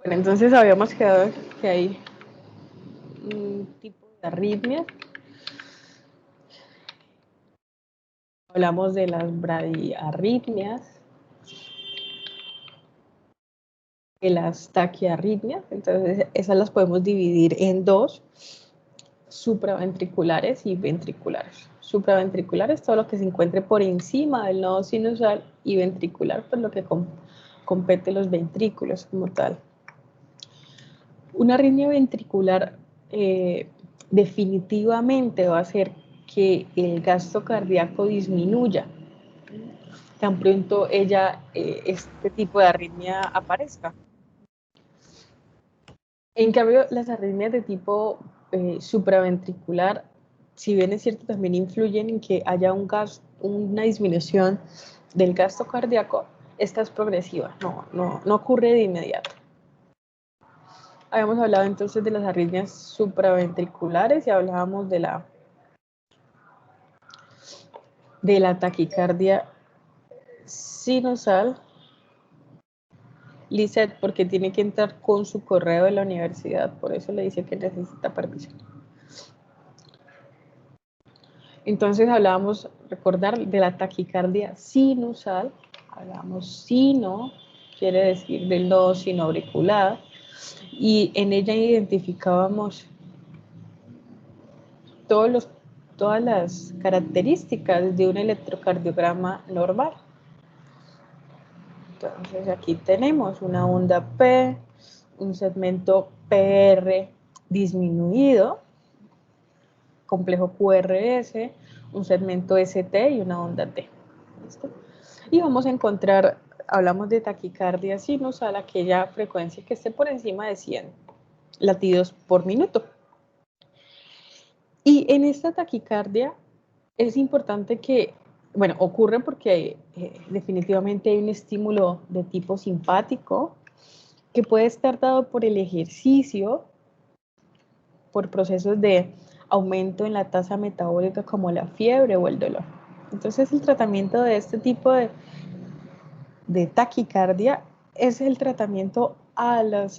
Bueno, entonces habíamos quedado que hay un tipo de arritmia. Hablamos de las bradiarritmias, de las taquiarritmias. Entonces, esas las podemos dividir en dos: supraventriculares y ventriculares. Supraventriculares, todo lo que se encuentre por encima del nodo sinusal, y ventricular, pues lo que compete los ventrículos como tal. Una arritmia ventricular definitivamente va a hacer que el gasto cardíaco disminuya tan pronto este tipo de arritmia aparezca. En cambio, las arritmias de tipo supraventricular, si bien es cierto, también influyen en que haya una disminución del gasto cardíaco. Esta es progresiva, no ocurre de inmediato. Habíamos hablado entonces de las arritmias supraventriculares y hablábamos de la taquicardia sinusal. Lisette, porque tiene que entrar con su correo de la universidad, por eso le dice que necesita permiso. Entonces hablábamos, recordar, de la taquicardia sinusal. Hablamos sino, quiere decir del nodo sinoauricular, y en ella identificábamos todas las características de un electrocardiograma normal. Entonces aquí tenemos una onda P, un segmento PR disminuido, complejo QRS, un segmento ST y una onda T. ¿Listo? Y vamos a encontrar, hablamos de taquicardia sinusal, aquella frecuencia que esté por encima de 100 latidos por minuto. Y en esta taquicardia es importante que, bueno, ocurre porque definitivamente hay un estímulo de tipo simpático que puede estar dado por el ejercicio, por procesos de aumento en la tasa metabólica como la fiebre o el dolor. Entonces el tratamiento de este tipo de taquicardia es el tratamiento al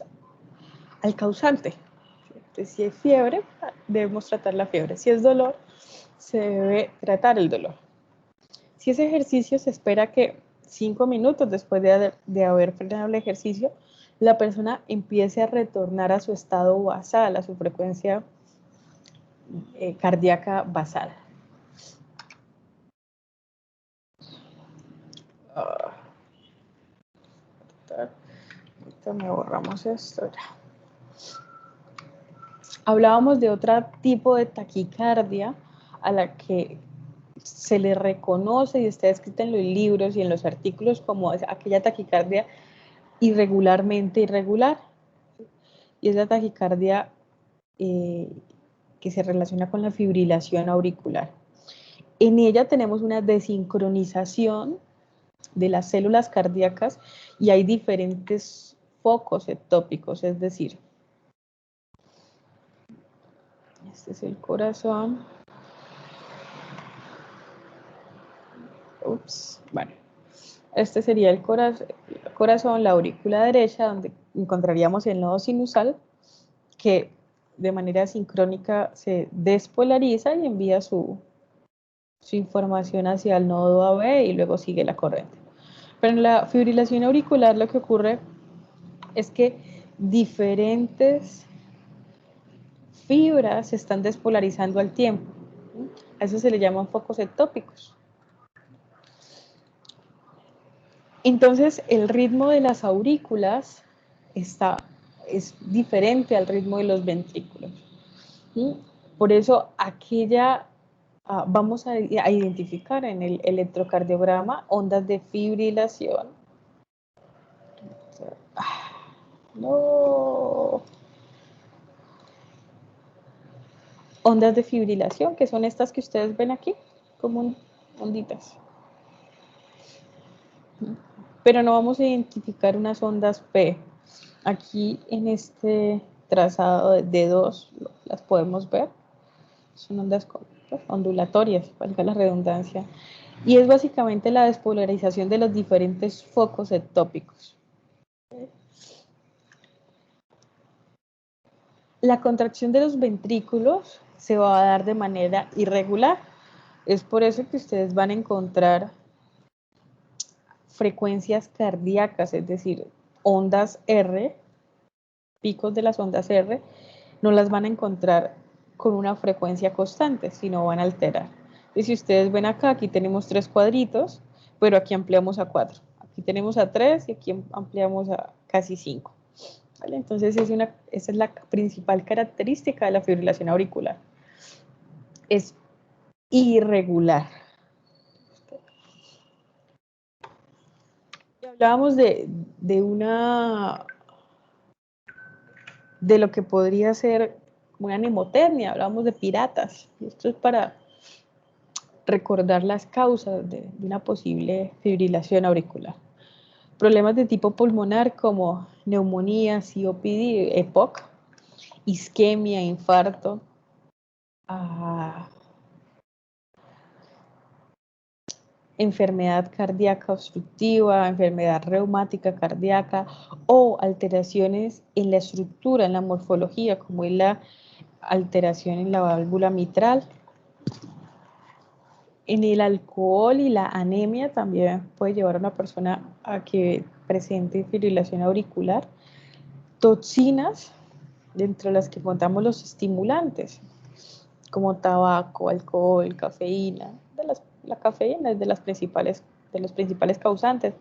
causante. Entonces, si es fiebre, debemos tratar la fiebre. Si es dolor, se debe tratar el dolor. Si es ejercicio, se espera que 5 minutos después de haber frenado el ejercicio, la persona empiece a retornar a su estado basal, a su frecuencia cardíaca basal. Ahorita me borramos esto ya. Hablábamos de otro tipo de taquicardia a la que se le reconoce y está escrita en los libros y en los artículos como aquella taquicardia irregularmente irregular. Y es la taquicardia que se relaciona con la fibrilación auricular. En ella tenemos una desincronización de las células cardíacas y hay diferentes focos ectópicos, es decir, este es el corazón. Bueno, este sería el corazón, la aurícula derecha, donde encontraríamos el nodo sinusal, que de manera sincrónica se despolariza y envía su información hacia el nodo AB y luego sigue la corriente. Pero en la fibrilación auricular lo que ocurre es que diferentes fibras se están despolarizando al tiempo. A eso se le llaman focos ectópicos. Entonces, el ritmo de las aurículas es diferente al ritmo de los ventrículos. ¿Sí? Por eso, vamos a identificar en el electrocardiograma ondas de fibrilación. No. Ondas de fibrilación, que son estas que ustedes ven aquí, como onditas. Pero no vamos a identificar unas ondas P. Aquí en este trazado de dos las podemos ver. Son ondas ondulatorias, valga la redundancia. Y es básicamente la despolarización de los diferentes focos ectópicos. La contracción de los ventrículos se va a dar de manera irregular. Es por eso que ustedes van a encontrar frecuencias cardíacas, es decir, ondas R, picos de las ondas R, no las van a encontrar con una frecuencia constante, sino van a alterar. Y si ustedes ven acá, aquí tenemos 3 cuadritos, pero aquí ampliamos a 4. Aquí tenemos a 3 y aquí ampliamos a casi 5. ¿Vale? Entonces esa es la principal característica de la fibrilación auricular. Es irregular. Y hablábamos de lo que podría ser una mnemotermia, hablábamos de piratas. Y esto es para recordar las causas de una posible fibrilación auricular. Problemas de tipo pulmonar como neumonía, COPD, EPOC, isquemia, infarto, enfermedad cardíaca obstructiva, enfermedad reumática cardíaca o alteraciones en la estructura, en la morfología, como es la alteración en la válvula mitral. En el alcohol y la anemia también puede llevar a una persona a que presente fibrilación auricular. Toxinas, dentro de las que contamos los estimulantes, como tabaco, alcohol, cafeína. La cafeína es de los principales causantes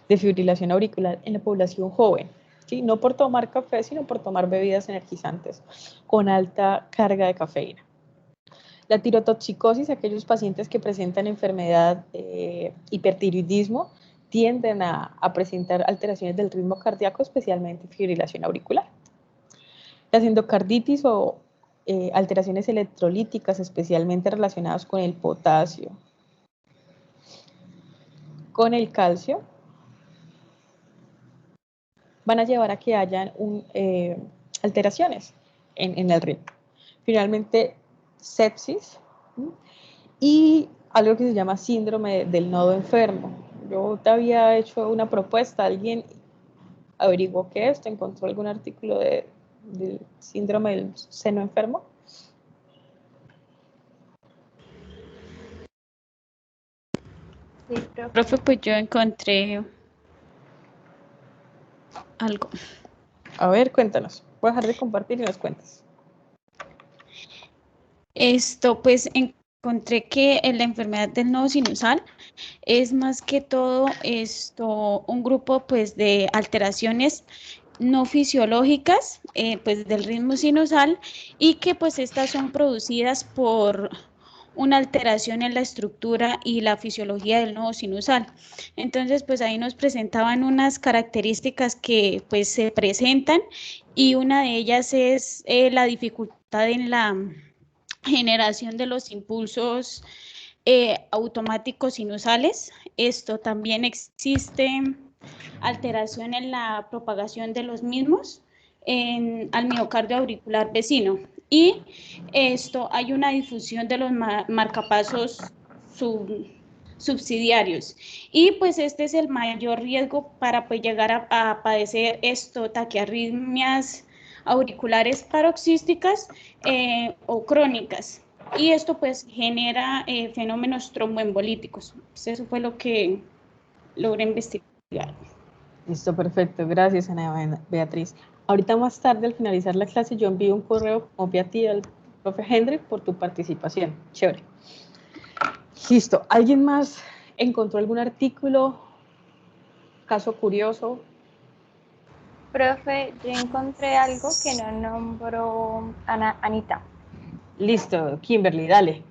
de fibrilación auricular en la población joven. ¿Sí? No por tomar café, sino por tomar bebidas energizantes con alta carga de cafeína. La tirotoxicosis, aquellos pacientes que presentan enfermedad, hipertiroidismo, tienden a presentar alteraciones del ritmo cardíaco, especialmente fibrilación auricular. Las endocarditis o alteraciones electrolíticas, especialmente relacionadas con el potasio, con el calcio, van a llevar a que hayan alteraciones en el ritmo. Finalmente, sepsis y algo que se llama síndrome del nodo enfermo. Yo te había hecho una propuesta, alguien averiguó qué es, ¿te encontró algún artículo del síndrome del seno enfermo? Sí, profe, pues yo encontré algo. A ver, cuéntanos. Voy a dejar de compartir y nos cuentas. Pues encontré que en la enfermedad del nodo sinusal es más que todo un grupo pues de alteraciones no fisiológicas pues del ritmo sinusal y que pues estas son producidas por una alteración en la estructura y la fisiología del nodo sinusal. Entonces pues ahí nos presentaban unas características que pues se presentan y una de ellas es la dificultad en la generación de los impulsos automáticos sinusales. Esto también existe alteración en la propagación de los mismos al miocardio auricular vecino. Y hay una difusión de los marcapasos subsidiarios. Y pues este es el mayor riesgo para pues, llegar a padecer taquiarritmias auriculares paroxísticas o crónicas. Y esto pues genera fenómenos tromboembolíticos. Pues eso fue lo que logré investigar. Listo, perfecto. Gracias, Ana Beatriz. Ahorita más tarde, al finalizar la clase, yo envío un correo copia a ti y al profe Hendrik por tu participación. Chévere. Listo. ¿Alguien más encontró algún artículo, caso curioso? Profe, yo encontré algo que no nombró Anita. Listo, Kimberly, dale.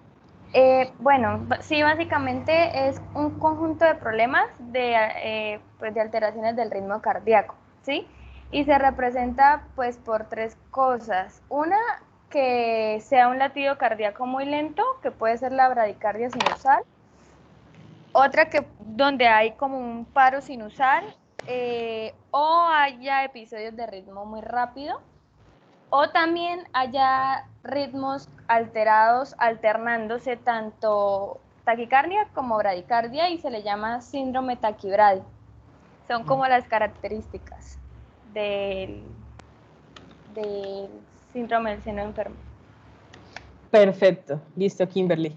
Bueno, sí, básicamente es un conjunto de problemas pues de alteraciones del ritmo cardíaco, ¿sí? Y se representa pues por 3 cosas. Una, que sea un latido cardíaco muy lento, que puede ser la bradicardia sinusal. Otra, donde hay como un paro sinusal, o haya episodios de ritmo muy rápido, o también haya ritmos alterados alternándose tanto taquicardia como bradicardia y se le llama síndrome taquibradi. Son como las características del síndrome del seno enfermo. Perfecto, listo, Kimberly.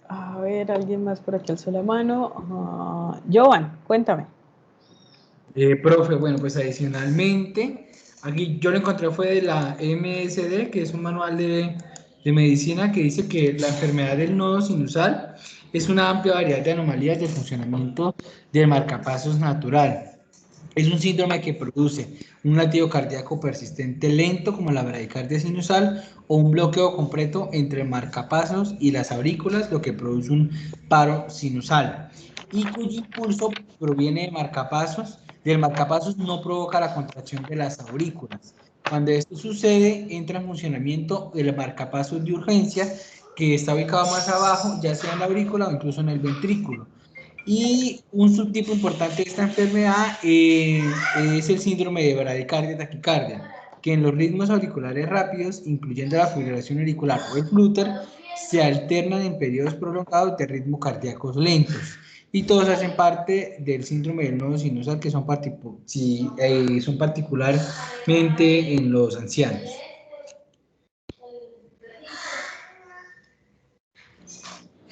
A ver, alguien más por aquí alzó la mano. Joan, cuéntame. Profe, bueno, pues adicionalmente, aquí yo lo encontré fue de la MSD, que es un manual de medicina que dice que la enfermedad del nodo sinusal es una amplia variedad de anomalías del funcionamiento del marcapasos natural. Es un síndrome que produce un latido cardíaco persistente lento como la bradicardia sinusal o un bloqueo completo entre el marcapasos y las aurículas, lo que produce un paro sinusal y cuyo impulso proviene de marcapasos. Del marcapasos no provoca la contracción de las aurículas. Cuando esto sucede, entra en funcionamiento el marcapasos de urgencia que está ubicado más abajo, ya sea en la aurícula o incluso en el ventrículo. Y un subtipo importante de esta enfermedad es el síndrome de bradicardia taquicardia, que en los ritmos auriculares rápidos, incluyendo la fibrilación auricular o el flúter, se alternan en periodos prolongados de ritmo cardíacos lentos. Y todos hacen parte del síndrome del nodo sinusal, que son particularmente en los ancianos.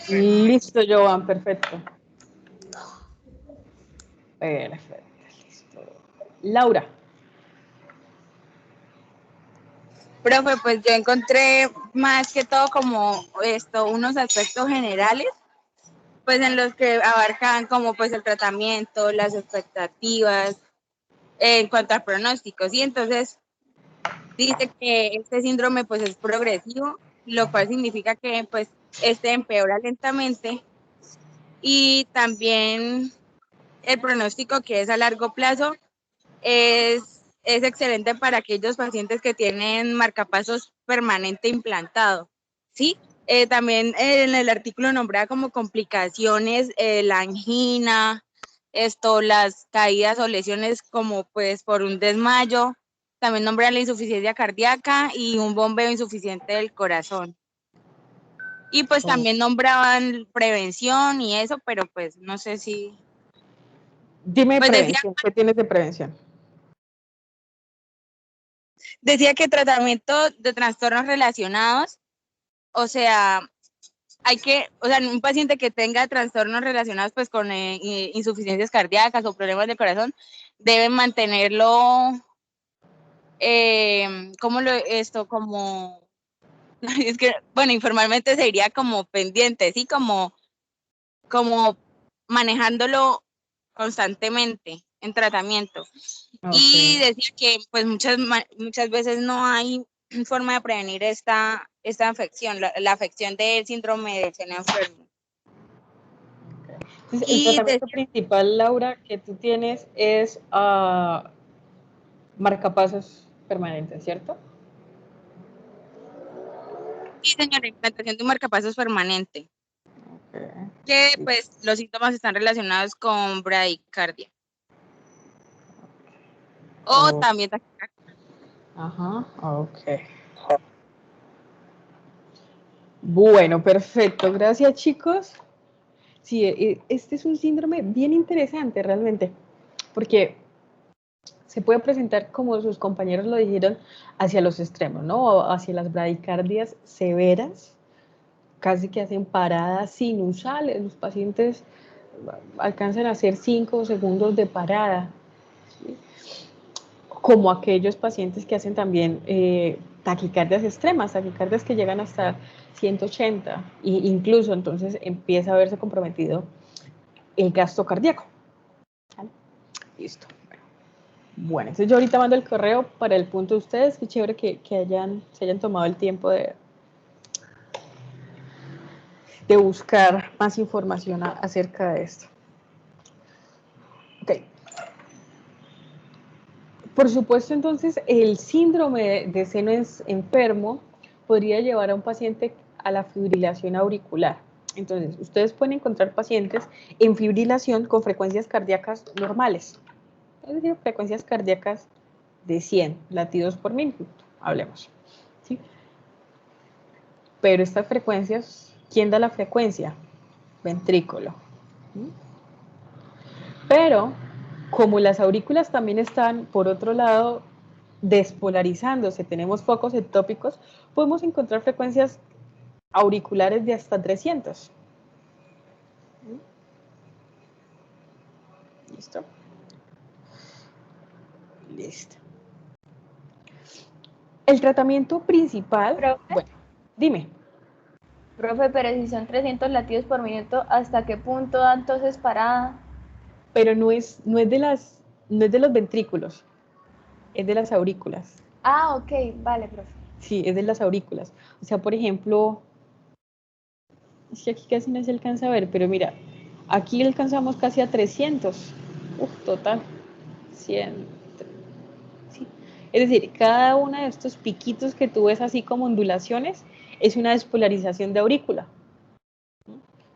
Listo, Joan, perfecto. Perfecto, listo. Laura. Profe, pues yo encontré más que todo como unos aspectos generales, pues en los que abarcan como pues el tratamiento, las expectativas, en cuanto a pronósticos, y entonces dice que este síndrome pues es progresivo, lo cual significa que pues empeora lentamente, y también el pronóstico, que es a largo plazo, es excelente para aquellos pacientes que tienen marcapasos permanente implantado, ¿sí? También en el artículo nombraba como complicaciones la angina, las caídas o lesiones como pues por un desmayo, también nombran la insuficiencia cardíaca y un bombeo insuficiente del corazón. Y pues también nombraban prevención y eso, pero pues no sé si... Dime pues prevención, ¿qué tienes de prevención? Decía que tratamiento de trastornos relacionados, o sea, un paciente que tenga trastornos relacionados pues con insuficiencias cardíacas o problemas de corazón, debe mantenerlo, es que, bueno, informalmente se diría como pendiente, ¿sí? Como manejándolo constantemente en tratamiento. Okay. Y decía que pues muchas veces no hay forma de prevenir esta afección, la afección del síndrome del seno enfermo. Entonces, el tratamiento principal, Laura, que tú tienes es marcapasos permanentes, ¿cierto? Sí, señora, implantación de un marcapasos permanente. Okay. Que pues los síntomas están relacionados con bradicardia. O también taquicardia. Ajá, ok. Bueno, perfecto. Gracias, chicos. Sí, este es un síndrome bien interesante realmente, porque se puede presentar, como sus compañeros lo dijeron, hacia los extremos, ¿no? Hacia las bradicardias severas, casi que hacen paradas sinusales. Los pacientes alcanzan a hacer 5 segundos de parada, ¿sí? Como aquellos pacientes que hacen también taquicardias extremas, taquicardias que llegan hasta 180, e incluso entonces empieza a verse comprometido el gasto cardíaco. ¿Vale? Listo. Bueno, entonces yo ahorita mando el correo para el punto de ustedes. Qué chévere que se hayan tomado el tiempo de buscar más información acerca de esto. Ok. Por supuesto, entonces, el síndrome de seno enfermo podría llevar a un paciente a la fibrilación auricular. Entonces, ustedes pueden encontrar pacientes en fibrilación con frecuencias cardíacas normales, es decir, frecuencias cardíacas de 100 latidos por minuto, hablemos, ¿sí? Pero estas frecuencias, ¿quién da la frecuencia? Ventrículo. ¿Sí? Pero, como las aurículas también están, por otro lado, despolarizándose, tenemos focos ectópicos, podemos encontrar frecuencias auriculares de hasta 300. ¿Listo? Listo. El tratamiento principal... ¿Profe? Bueno, dime. Profe, pero si son 300 latidos por minuto, ¿hasta qué punto da entonces parada? Pero no es de los ventrículos, es de las aurículas. Ah, ok, vale, profe. Sí, es de las aurículas. O sea, por ejemplo, es que aquí casi no se alcanza a ver, pero mira, aquí alcanzamos casi a 300. Uf, total. 100. Sí. Es decir, cada uno de estos piquitos que tú ves así como ondulaciones es una despolarización de aurícula.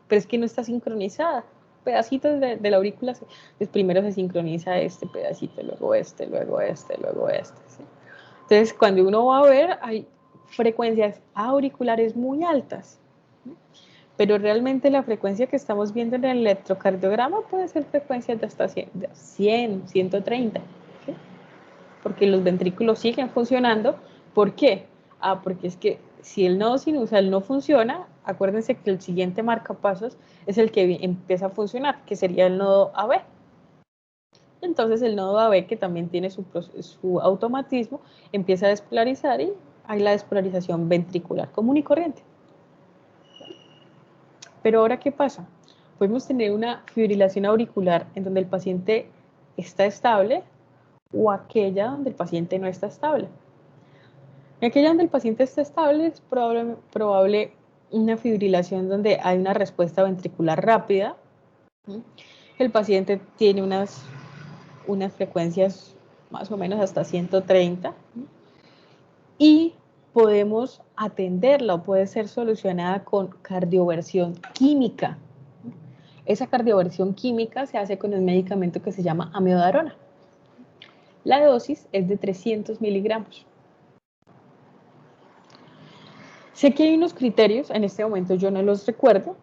Pero es que no está sincronizada. Pedacitos de la aurícula, pues primero se sincroniza este pedacito, luego este, luego este, luego este. ¿Sí? Entonces, cuando uno va a ver, hay frecuencias auriculares muy altas. Pero realmente la frecuencia que estamos viendo en el electrocardiograma puede ser frecuencias de hasta 100, 130. ¿Sí? Porque los ventrículos siguen funcionando. ¿Por qué? Porque es que si el nodo sinusal no funciona, acuérdense que el siguiente marcapasos es el que empieza a funcionar, que sería el nodo AB. Entonces el nodo AB, que también tiene su automatismo, empieza a despolarizar y hay la despolarización ventricular común y corriente. Pero ahora, ¿qué pasa? Podemos tener una fibrilación auricular en donde el paciente está estable o aquella donde el paciente no está estable. En aquella donde el paciente está estable es probable una fibrilación donde hay una respuesta ventricular rápida. El paciente tiene unas frecuencias más o menos hasta 130 y podemos atenderla o puede ser solucionada con cardioversión química. Esa cardioversión química se hace con el medicamento que se llama amiodarona. La dosis es de 300 miligramos. Sé que hay unos criterios, en este momento yo no los recuerdo,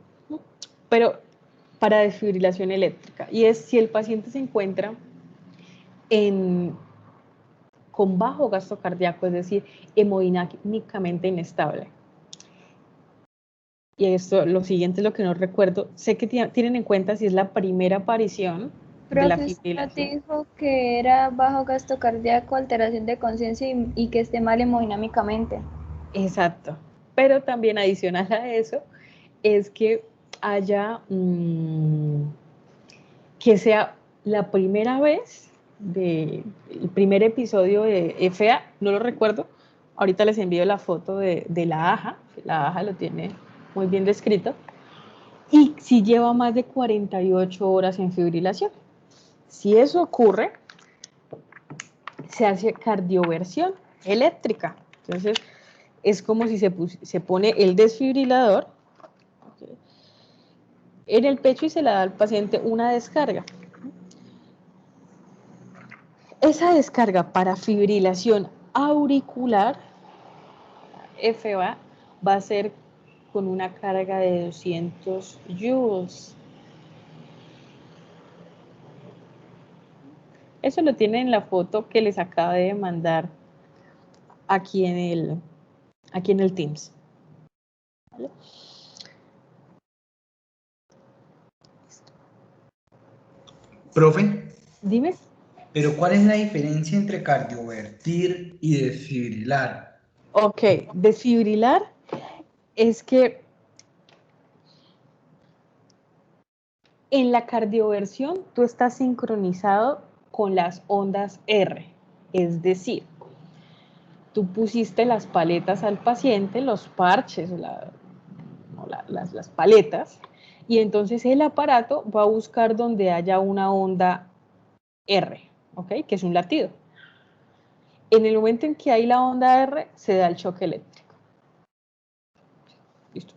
pero para desfibrilación eléctrica, y es si el paciente se encuentra con bajo gasto cardíaco, es decir, hemodinámicamente inestable. Y esto, lo siguiente es lo que no recuerdo. Sé que tienen en cuenta si es la primera aparición de la fibrilación. Dijo que era bajo gasto cardíaco, alteración de conciencia y que esté mal hemodinámicamente. Exacto. Pero también adicional a eso es que haya que sea la primera vez el primer episodio de FA, no lo recuerdo. Ahorita les envío la foto de la AJA. La AJA lo tiene muy bien descrito. Y si lleva más de 48 horas en fibrilación. Si eso ocurre, se hace cardioversión eléctrica. Entonces, es como si se pone el desfibrilador en el pecho y se le da al paciente una descarga. Esa descarga para fibrilación auricular, FA, va a ser con una carga de 200 joules. Eso lo tienen en la foto que les acabo de mandar aquí en el Teams. ¿Vale? Profe. Dime. Pero ¿cuál es la diferencia entre cardiovertir y desfibrilar? Ok, desfibrilar es que en la cardioversión tú estás sincronizado con las ondas R, es decir, tú pusiste las paletas al paciente, los parches, las paletas, y entonces el aparato va a buscar donde haya una onda R, ¿ok? Que es un latido. En el momento en que hay la onda R, se da el choque eléctrico. Listo,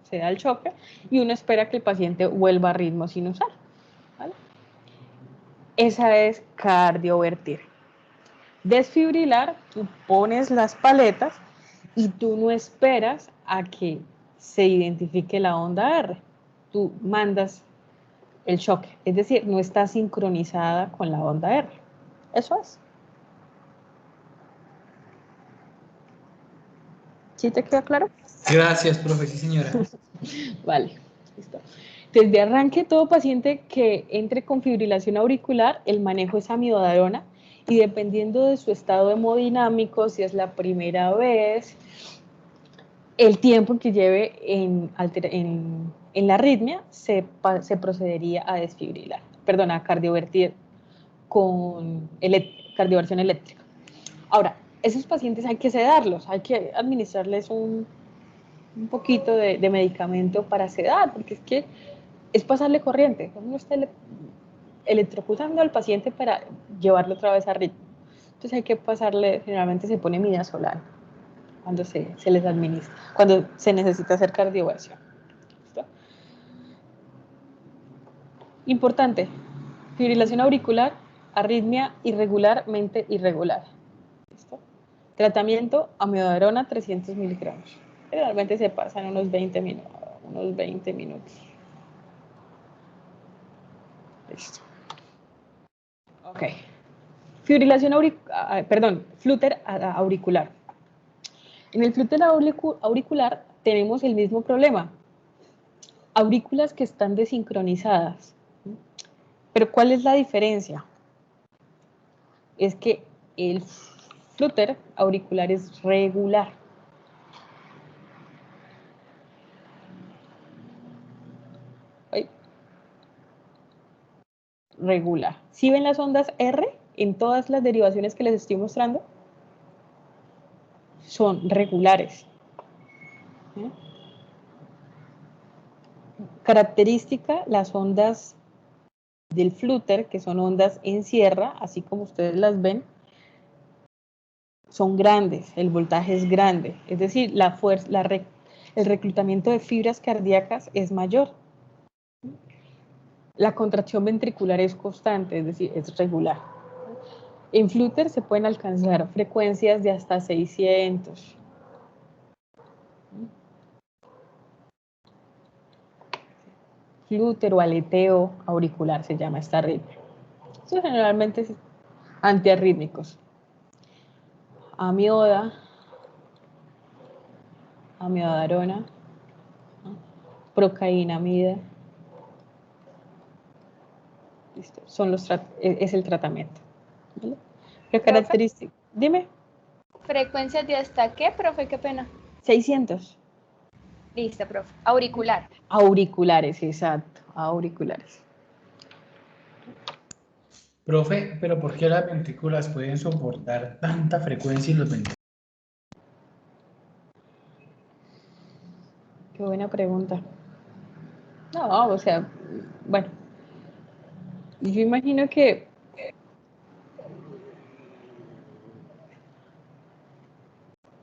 se da el choque y uno espera que el paciente vuelva a ritmo sinusal. ¿Vale? Esa es cardiovertir. Desfibrilar, tú pones las paletas y tú no esperas a que se identifique la onda R. Tú mandas el choque, es decir, no está sincronizada con la onda R. Eso es. ¿Sí te queda claro? Gracias, profe, sí, señora. Vale, listo. Entonces, de arranque, todo paciente que entre con fibrilación auricular, el manejo es amiodarona y dependiendo de su estado hemodinámico, si es la primera vez, el tiempo que lleve en la arritmia, se procedería a desfibrilar, perdón, a cardiovertir con cardioversión eléctrica. Ahora, esos pacientes hay que sedarlos, hay que administrarles un poquito de medicamento para sedar, porque es que es pasarle corriente, uno está electrocutando al paciente para llevarlo otra vez a ritmo. Entonces hay que pasarle, generalmente se pone midazolam cuando se les administra, cuando se necesita hacer cardioversión. ¿Listo? Importante, fibrilación auricular, arritmia irregularmente irregular. ¿Listo? Tratamiento, amiodarona 300 miligramos. Generalmente se pasan unos 20 minutos. Listo. Ok. Fibrilación flúter auricular. En el flúter auricular tenemos el mismo problema. Aurículas que están desincronizadas. Pero ¿cuál es la diferencia? Es que el flúter auricular es regular. Regular. ¿Sí ven las ondas R en todas las derivaciones que les estoy mostrando? Son regulares. ¿Sí? Característica, las ondas del flúter, que son ondas en sierra, así como ustedes las ven, son grandes, el voltaje es grande, es decir, la fuerza, el reclutamiento de fibras cardíacas es mayor. La contracción ventricular es constante, es decir, es regular. En flúter se pueden alcanzar frecuencias de hasta 600. Flúter o aleteo auricular se llama esta arritmia. Eso generalmente es antiarrítmicos. Amiodarona, ¿no? Procainamida. Listo, es el tratamiento. ¿Vale? ¿Qué característica? Dime. ¿Frecuencias de hasta qué, profe? Qué pena. 600. Listo, profe. Auricular. Auriculares, exacto. Auriculares. Profe, pero ¿por qué las ventrículas pueden soportar tanta frecuencia y los ventrículos? Qué buena pregunta. No, o sea, bueno, yo imagino que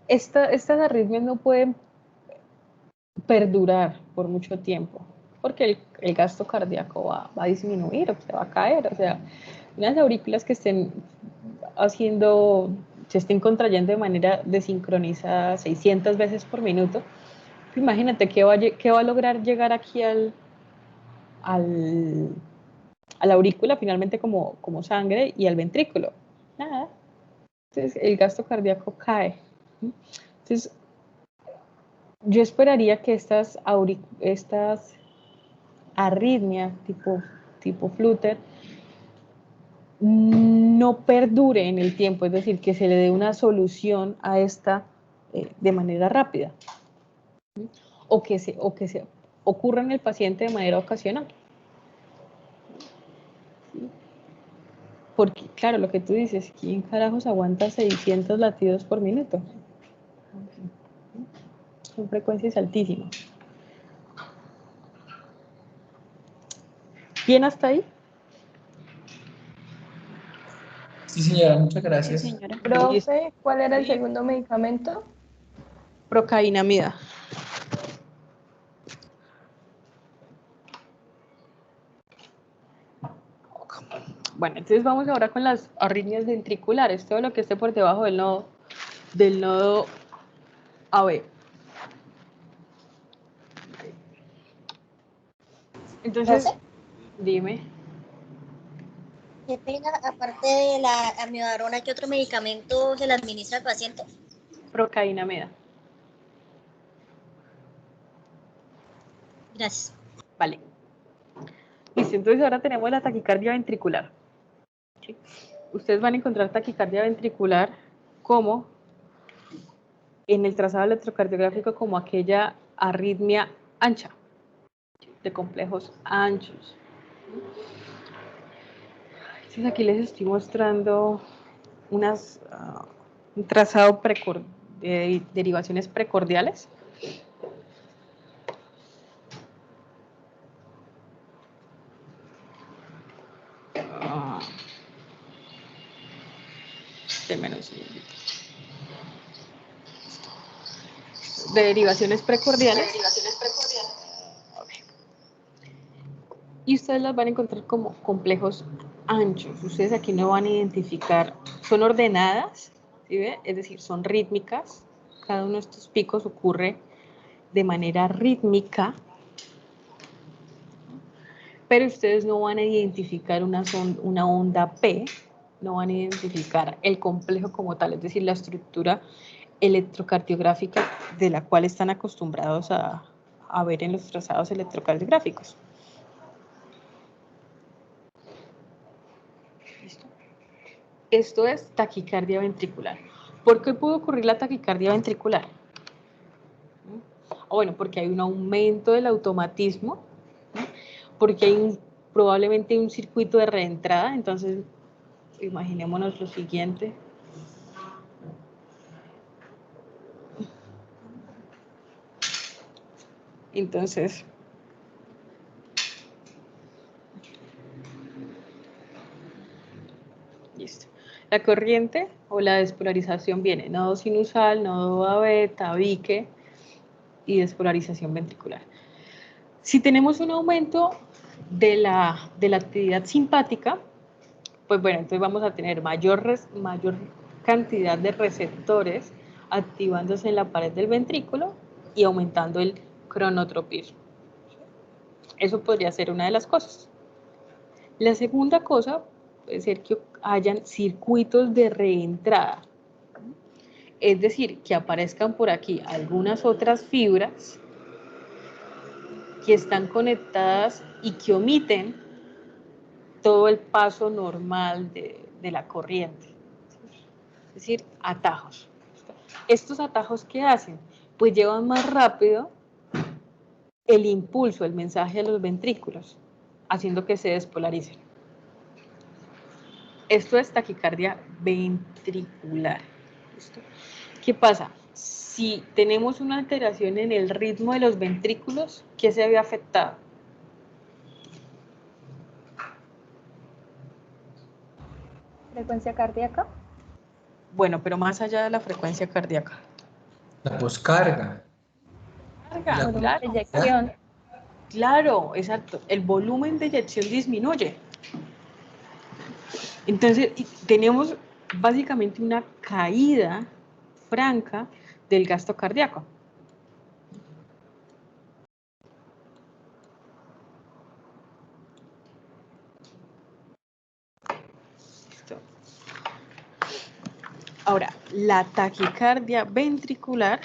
estas arritmias no pueden perdurar por mucho tiempo, porque el gasto cardíaco va a disminuir, o se va a caer, o sea, unas aurículas que se estén contrayendo de manera desincronizada 600 veces por minuto, imagínate qué va a lograr llegar aquí a la aurícula finalmente como sangre y al ventrículo. Nada. Entonces el gasto cardíaco cae. Entonces yo esperaría que estas arritmias tipo flúter no perdure en el tiempo, es decir, que se le dé una solución a esta de manera rápida, o que se ocurra en el paciente de manera ocasional. Porque, claro, lo que tú dices, ¿quién carajos aguanta 600 latidos por minuto? Son frecuencias altísimas. ¿Bien hasta ahí? Sí, señora, muchas gracias. Sí, señora. Profe, ¿cuál era el segundo medicamento? Procainamida. Bueno, entonces vamos ahora con las arritmias ventriculares, todo lo que esté por debajo del nodo AB. Entonces, ¿Profe? dime. Qué pena, aparte de la amiodarona, ¿qué otro medicamento se le administra al paciente? Procainamida. Gracias. Vale. Listo, entonces ahora tenemos la taquicardia ventricular. ¿Sí? Ustedes van a encontrar taquicardia ventricular como en el trazado electrocardiográfico como aquella arritmia ancha, de complejos anchos. Entonces aquí les estoy mostrando un trazado de derivaciones precordiales. De derivaciones precordiales. Y ustedes las van a encontrar como complejos anchos. Ustedes aquí no van a identificar, son ordenadas, ¿sí ve? Es decir, son rítmicas. Cada uno de estos picos ocurre de manera rítmica, pero ustedes no van a identificar una onda P, no van a identificar el complejo como tal, es decir, la estructura electrocardiográfica de la cual están acostumbrados a ver en los trazados electrocardiográficos. ¿Listo? Esto es taquicardia ventricular. ¿Por qué puede ocurrir la taquicardia ventricular? Bueno, porque hay un aumento del automatismo, porque hay probablemente un circuito de reentrada. Entonces, imaginémonos lo siguiente. Entonces, listo. La corriente o la despolarización viene nodo sinusal, nodo AB, tabique y despolarización ventricular. Si tenemos un aumento de la actividad simpática, pues bueno, entonces vamos a tener mayor cantidad de receptores activándose en la pared del ventrículo y aumentando el cronotropismo. Eso podría ser una de las cosas. La segunda cosa puede ser que hayan circuitos de reentrada. Es decir, que aparezcan por aquí algunas otras fibras que están conectadas y que omiten todo el paso normal de la corriente. Es decir, atajos. ¿Estos atajos qué hacen? Pues llevan más rápido el impulso, el mensaje a los ventrículos, haciendo que se despolaricen. Esto es taquicardia ventricular. ¿Listo? ¿Qué pasa? Si tenemos una alteración en el ritmo de los ventrículos, ¿qué se había afectado? Frecuencia cardíaca. Bueno, pero más allá de la frecuencia cardíaca. La poscarga. Claro. Eyección. Claro, exacto. El volumen de eyección disminuye. Entonces, tenemos básicamente una caída franca del gasto cardíaco. Listo. Ahora, la taquicardia ventricular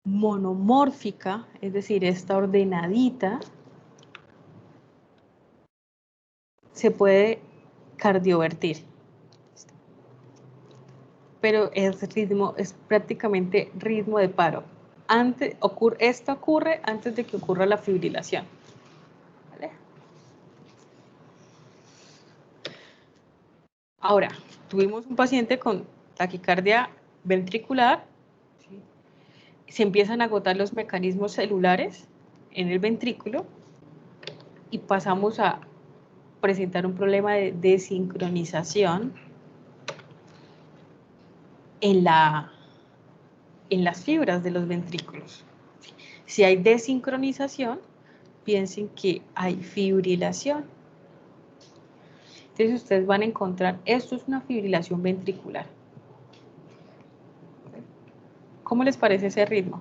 monomórfica, es decir, esta ordenadita, se puede cardiovertir. Pero es prácticamente ritmo de paro. Esto ocurre antes de que ocurra la fibrilación. ¿Vale? Ahora, tuvimos un paciente con taquicardia ventricular, ¿sí? Se empiezan a agotar los mecanismos celulares en el ventrículo y pasamos a presentar un problema de desincronización en las fibras de los ventrículos. Si hay desincronización, piensen que hay fibrilación. Entonces ustedes van a encontrar, esto es una fibrilación ventricular. ¿Cómo les parece ese ritmo?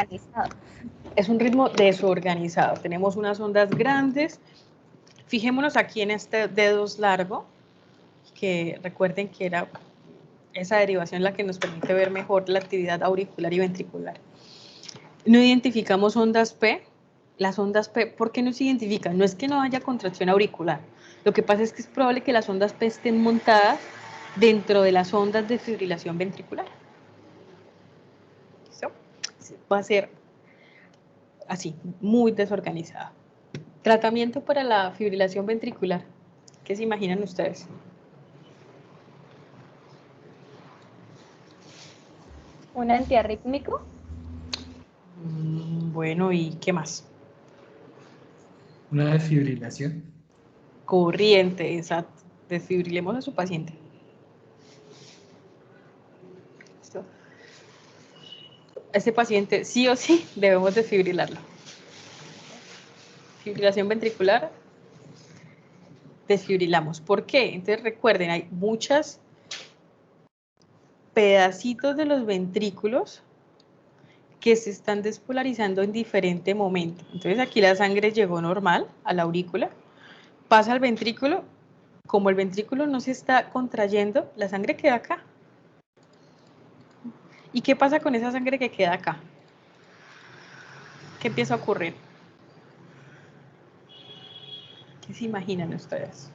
desorganizado. Es un ritmo desorganizado. Tenemos unas ondas grandes. Fijémonos aquí en este dedo largo, que recuerden que era esa derivación la que nos permite ver mejor la actividad auricular y ventricular. No identificamos ondas P. Las ondas P, ¿por qué no se identifican? No es que no haya contracción auricular. Lo que pasa es que es probable que las ondas P estén montadas dentro de las ondas de fibrilación ventricular. ¿Listo? Va a ser así, muy desorganizada. Tratamiento para la fibrilación ventricular. ¿Qué se imaginan ustedes? ¿Un antiarrítmico? Bueno, ¿y qué más? Una desfibrilación. Corriente, exacto. Desfibrilemos a su paciente. ¿Listo? Este paciente sí o sí debemos desfibrilarlo. Fibrilación ventricular, desfibrilamos. ¿Por qué? Entonces recuerden, hay muchos pedacitos de los ventrículos que se están despolarizando en diferente momento. Entonces aquí la sangre llegó normal a la aurícula, pasa al ventrículo, como el ventrículo no se está contrayendo, la sangre queda acá. ¿Y qué pasa con esa sangre que queda acá? ¿Qué empieza a ocurrir? ¿Qué se imaginan ustedes?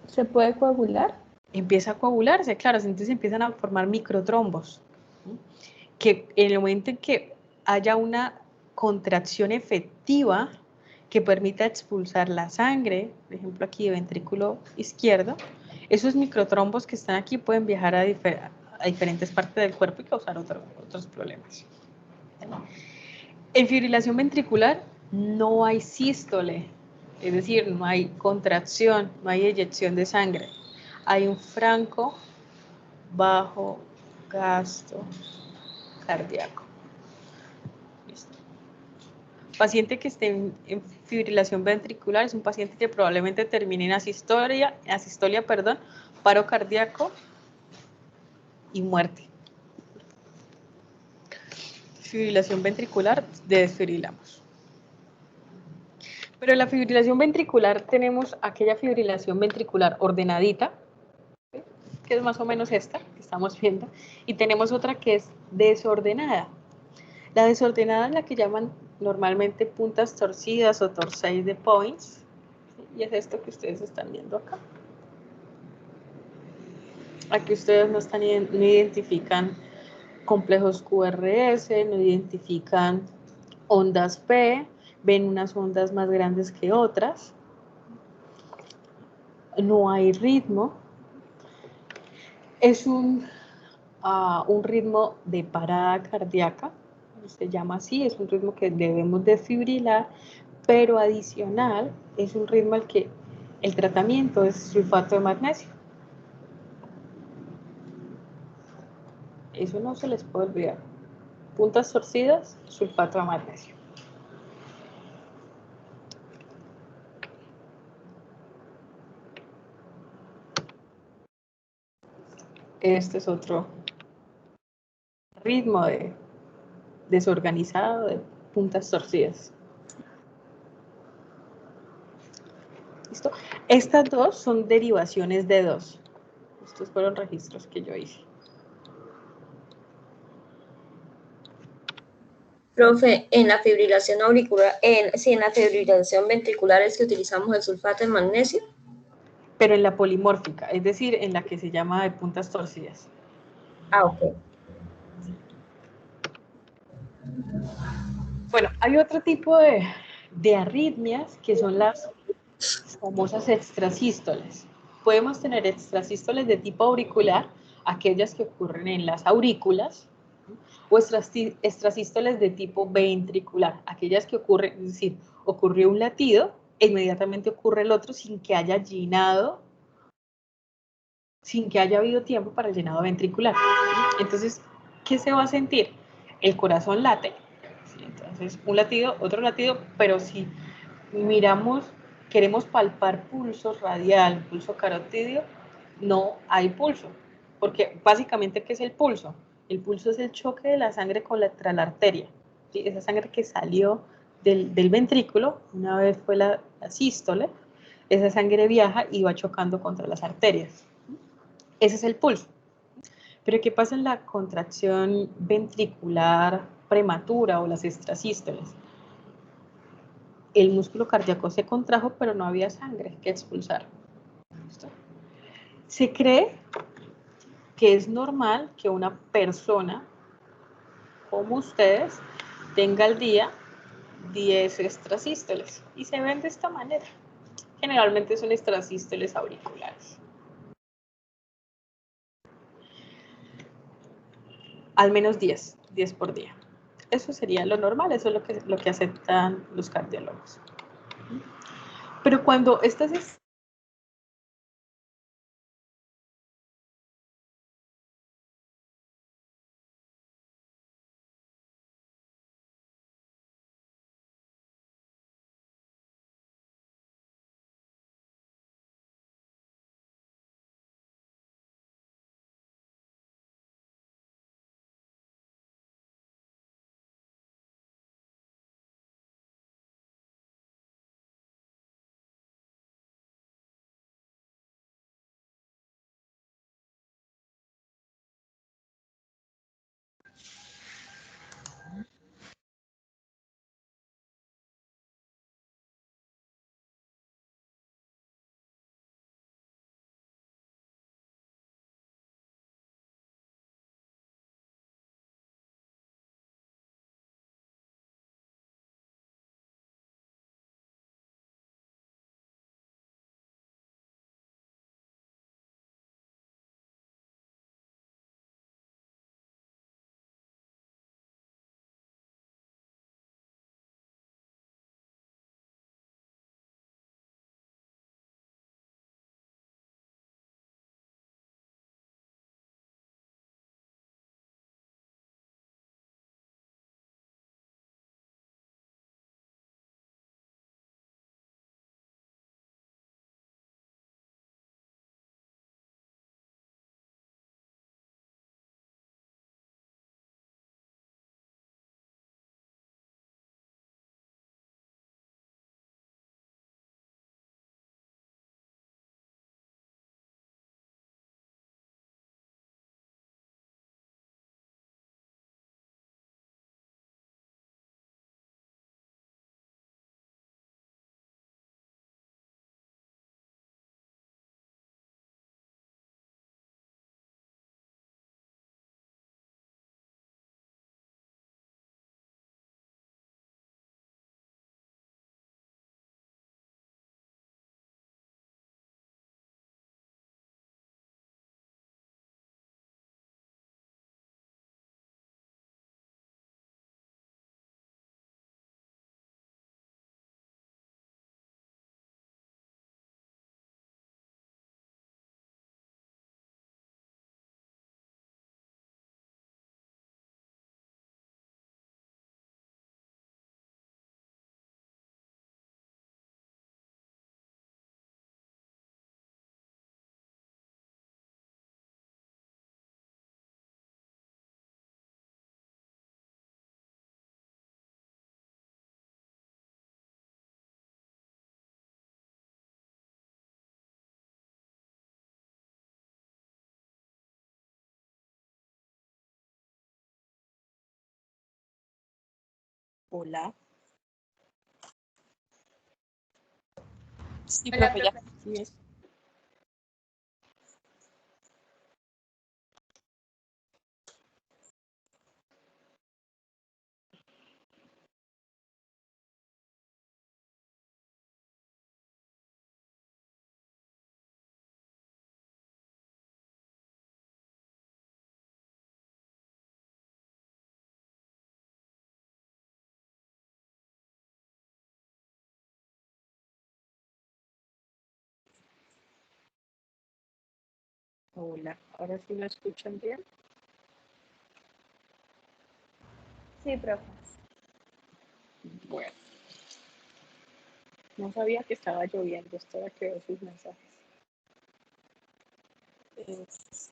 ¿Se puede coagular? Empieza a coagularse, claro, entonces empiezan a formar microtrombos, que en el momento en que haya una contracción efectiva que permita expulsar la sangre, por ejemplo aquí de ventrículo izquierdo, esos microtrombos que están aquí pueden viajar a diferentes partes del cuerpo y causar otros problemas. En fibrilación ventricular no hay sístole, es decir, no hay contracción, no hay eyección de sangre. Hay un franco bajo gasto cardíaco. Listo. Paciente que esté en fibrilación ventricular es un paciente que probablemente termine en asistolia, paro cardíaco y muerte. Fibrilación ventricular, desfibrilamos. Pero en la fibrilación ventricular tenemos aquella fibrilación ventricular ordenadita, que es más o menos esta que estamos viendo, y tenemos otra que es desordenada. La desordenada es la que llaman normalmente puntas torcidas o torsades de points, y es esto que ustedes están viendo acá. Aquí ustedes no identifican complejos QRS, no identifican ondas P, ven unas ondas más grandes que otras, no hay ritmo, es un ritmo de parada cardíaca, se llama así, es un ritmo que debemos desfibrilar, pero adicional es un ritmo al que el tratamiento es sulfato de magnesio. Eso no se les puede olvidar. Puntas torcidas, sulfato de magnesio. Este es otro ritmo desorganizado de puntas torcidas. ¿Listo? Estas dos son derivaciones de dos. Estos fueron registros que yo hice. Profe, en la fibrilación auricular, en la fibrilación ventricular es que utilizamos el sulfato de magnesio. Pero en la polimórfica, es decir, en la que se llama de puntas torcidas. Ah, ok. Bueno, hay otro tipo de arritmias que son las famosas extrasístoles. Podemos tener extrasístoles de tipo auricular, aquellas que ocurren en las aurículas, o extrasístoles de tipo ventricular, aquellas que ocurren, es decir, ocurrió un latido e inmediatamente ocurre el otro sin que haya llenado, sin que haya habido tiempo para el llenado ventricular. Entonces, ¿qué se va a sentir? El corazón late, entonces un latido, otro latido, pero si miramos, queremos palpar pulso radial, pulso carotidio, no hay pulso, porque básicamente, ¿qué es el pulso? El pulso es el choque de la sangre contra la arteria. ¿Sí? Esa sangre que salió del ventrículo, una vez fue la sístole, esa sangre viaja y va chocando contra las arterias. Ese es el pulso. Pero ¿qué pasa en la contracción ventricular prematura o las extrasístoles? El músculo cardíaco se contrajo, pero no había sangre que expulsar. ¿Listo? Se cree que es normal que una persona como ustedes tenga al día 10 extrasístoles y se ven de esta manera. Generalmente son extrasístoles auriculares. Al menos 10 por día. Eso sería lo normal, eso es lo que aceptan los cardiólogos. Pero cuando estas Hola. Sí, Hola, profe, ya. profe. Sí, hola. Ahora sí me escuchan bien. Sí, profe. Bueno, no sabía que estaba lloviendo, hasta ahora que veo sus mensajes. Este,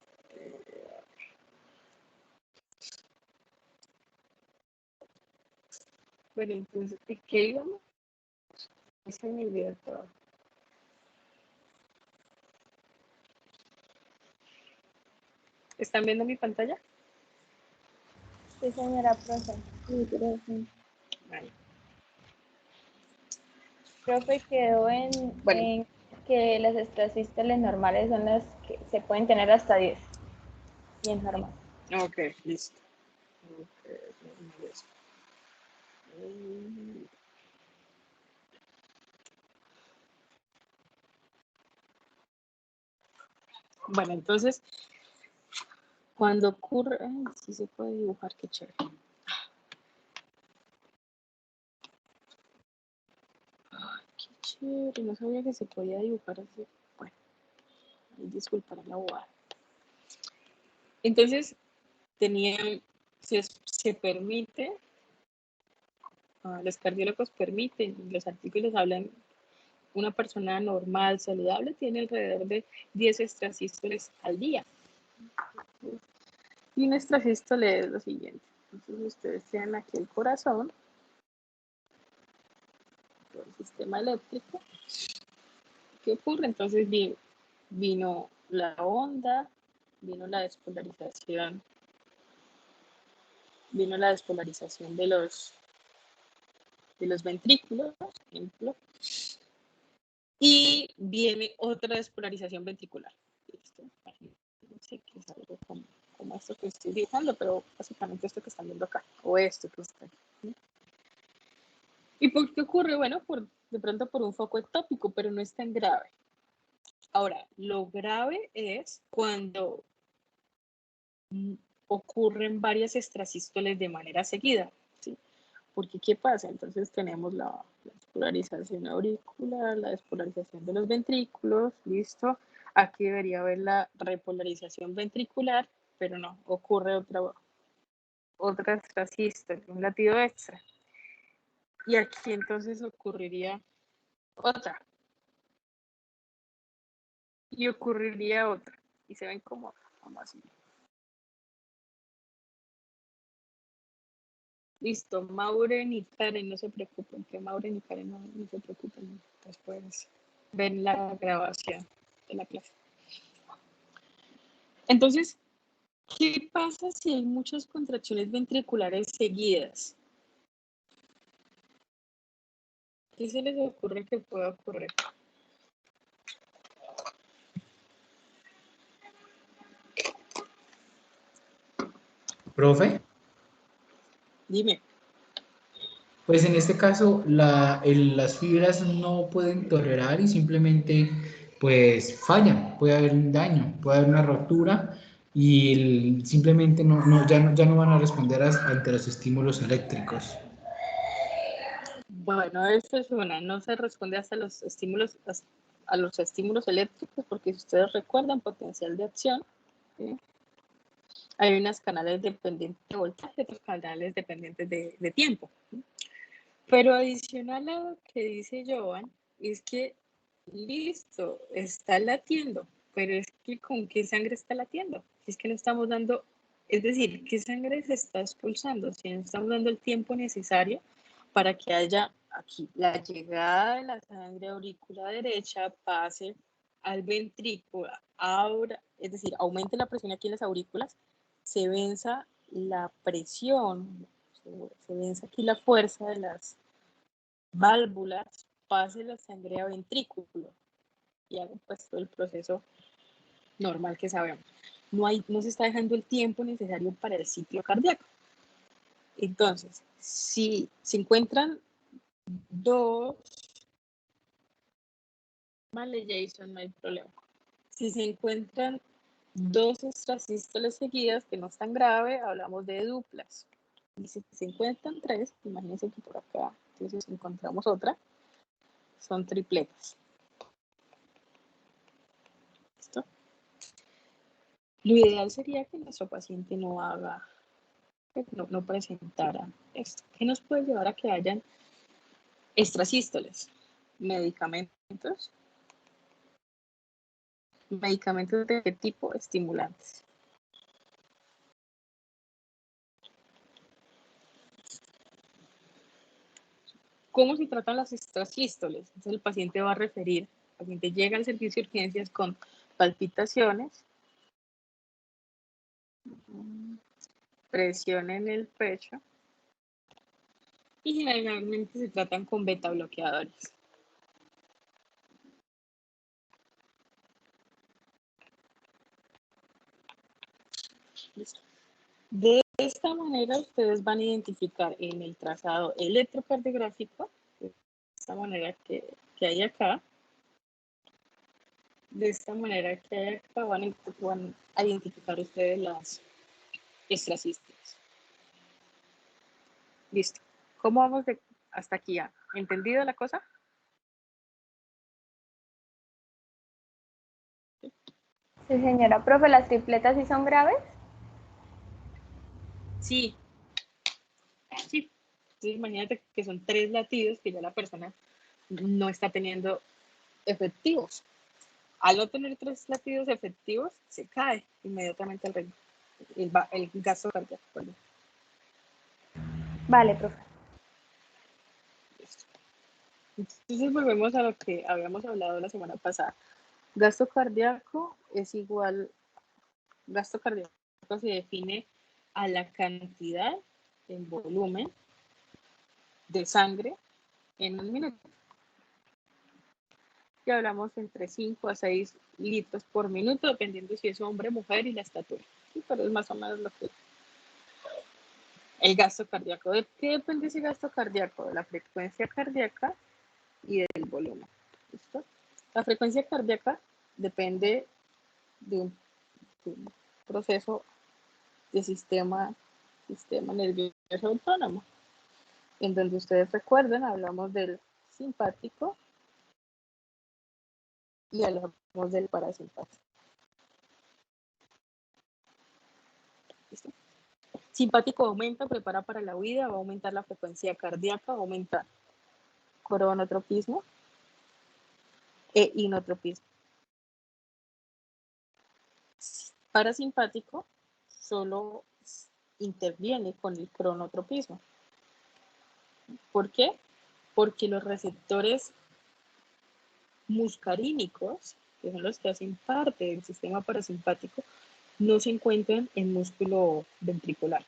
Bueno, entonces, ¿qué íbamos? Se me olvidó todo. ¿Están viendo mi pantalla? Sí, señora profe. Vale. Profe, quedó Bueno. en que las extrasístoles normales son las que se pueden tener hasta 10. Bien normal. Ok, listo. Okay. Bueno, entonces, cuando ocurre, ay, sí se puede dibujar, qué chévere. Ay, qué chévere, no sabía que se podía dibujar así. Bueno, disculpará la bobada. Entonces, se permite, los cardiólogos permiten, los artículos hablan, una persona normal, saludable, tiene alrededor de 10 extrasístoles al día. Y un extrasístole es lo siguiente. Entonces, ustedes tienen aquí el corazón, el sistema eléctrico. ¿Qué ocurre? Entonces vino la onda, vino la despolarización de los ventrículos, por ejemplo, y viene otra despolarización ventricular. ¿Listo? No sé qué es algo como esto que estoy dibujando, pero básicamente esto que están viendo acá, o esto que está aquí. ¿Sí? ¿Y por qué ocurre? Bueno, de pronto por un foco ectópico, pero no es tan grave. Ahora, lo grave es cuando ocurren varias extrasístoles de manera seguida, ¿sí? Porque, ¿qué pasa? Entonces tenemos la despolarización auricular, la despolarización de los ventrículos, ¿listo? Aquí debería haber la repolarización ventricular, pero no, ocurre otra extrasístole, un latido extra. Y aquí entonces ocurriría otra. Y ocurriría otra. Y se ven como así. Listo, Mauren y Karen, no se preocupen, que Mauren y Karen no se preocupen, después ven la grabación de la clase. Entonces, ¿qué pasa si hay muchas contracciones ventriculares seguidas? ¿Qué se les ocurre que pueda ocurrir? Profe, Dime. pues en este caso las fibras no pueden tolerar y simplemente pues fallan, puede haber un daño, puede haber una rotura y simplemente ya no van a responder ante los estímulos eléctricos. Bueno, esto es una, no se responde hasta a los estímulos eléctricos, porque si ustedes recuerdan potencial de acción, ¿sí? Hay unos canales dependientes de voltaje, otros canales dependientes de tiempo. ¿Sí? Pero adicional a lo que dice Joan, es que, listo, está latiendo, pero es que ¿con qué sangre está latiendo? Es que no estamos dando, es decir, ¿qué sangre se está expulsando? Si no estamos dando el tiempo necesario para que haya aquí la llegada de la sangre aurícula derecha, pase al ventrículo, ahora, es decir, aumente la presión aquí en las aurículas, se venza la presión, se vence aquí la fuerza de las válvulas, pase la sangre a ventrículo y haga pues todo el proceso normal que sabemos. No se está dejando el tiempo necesario para el ciclo cardíaco. Entonces, si se encuentran dos, vale, Jason, no hay problema. Si se encuentran dos extrasístoles seguidas, que no es tan grave, hablamos de duplas. Y si se encuentran tres, imagínense que por acá, entonces encontramos otra, son tripletas. ¿Listo? Lo ideal sería que nuestro paciente no presentara esto. ¿Qué nos puede llevar a que hayan extrasístoles? Medicamentos. ¿Medicamentos de qué tipo? Estimulantes. ¿Cómo se tratan las extrasístoles? Entonces el paciente va a referir, el paciente llega al servicio de urgencias con palpitaciones, presión en el pecho y generalmente se tratan con beta bloqueadores. Listo. De esta manera ustedes van a identificar en el trazado electrocardiográfico, de esta manera que hay acá, de esta manera que hay acá van a identificar ustedes las extrasístoles. Listo. ¿Cómo vamos hasta aquí ya? ¿Entendido la cosa? Sí, señora. Profe, ¿las tripletas sí son graves? Sí. Sí. Entonces imagínate que son 3 latidos que ya la persona no está teniendo efectivos. Al no tener 3 latidos efectivos, se cae inmediatamente el ritmo, el gasto cardíaco. Perdón. Vale, profe. Listo. Entonces volvemos a lo que habíamos hablado la semana pasada. Gasto cardíaco es igual, gasto cardíaco se define a la cantidad en volumen de sangre en un minuto. Y hablamos entre 5 a 6 litros por minuto, dependiendo si es hombre, mujer y la estatura. Sí, pero es más o menos lo que el gasto cardíaco. ¿De qué depende ese gasto cardíaco? De la frecuencia cardíaca y del volumen. ¿Listo? La frecuencia cardíaca depende de un proceso de sistema nervioso autónomo. En donde ustedes recuerden, hablamos del simpático y hablamos del parasimpático. ¿Listo? Simpático aumenta, prepara para la huida, va a aumentar la frecuencia cardíaca, va a aumentar cronotropismo e inotropismo. Parasimpático solo interviene con el cronotropismo. ¿Por qué? Porque los receptores muscarínicos, que son los que hacen parte del sistema parasimpático, no se encuentran en músculo ventricular.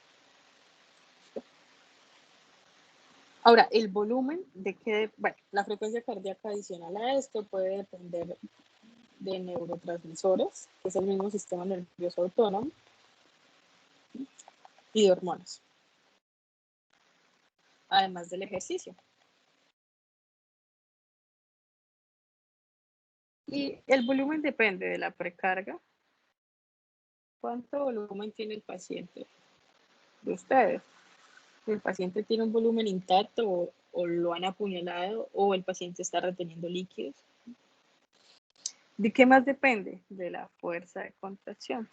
Ahora, el volumen de que, bueno, la frecuencia cardíaca adicional a esto puede depender de neurotransmisores, que es el mismo sistema nervioso autónomo, y de hormonas, además del ejercicio. Y el volumen depende de la precarga. ¿Cuánto volumen tiene el paciente de ustedes? ¿El paciente tiene un volumen intacto o lo han apuñalado o el paciente está reteniendo líquidos? ¿De qué más depende? De la fuerza de contracción.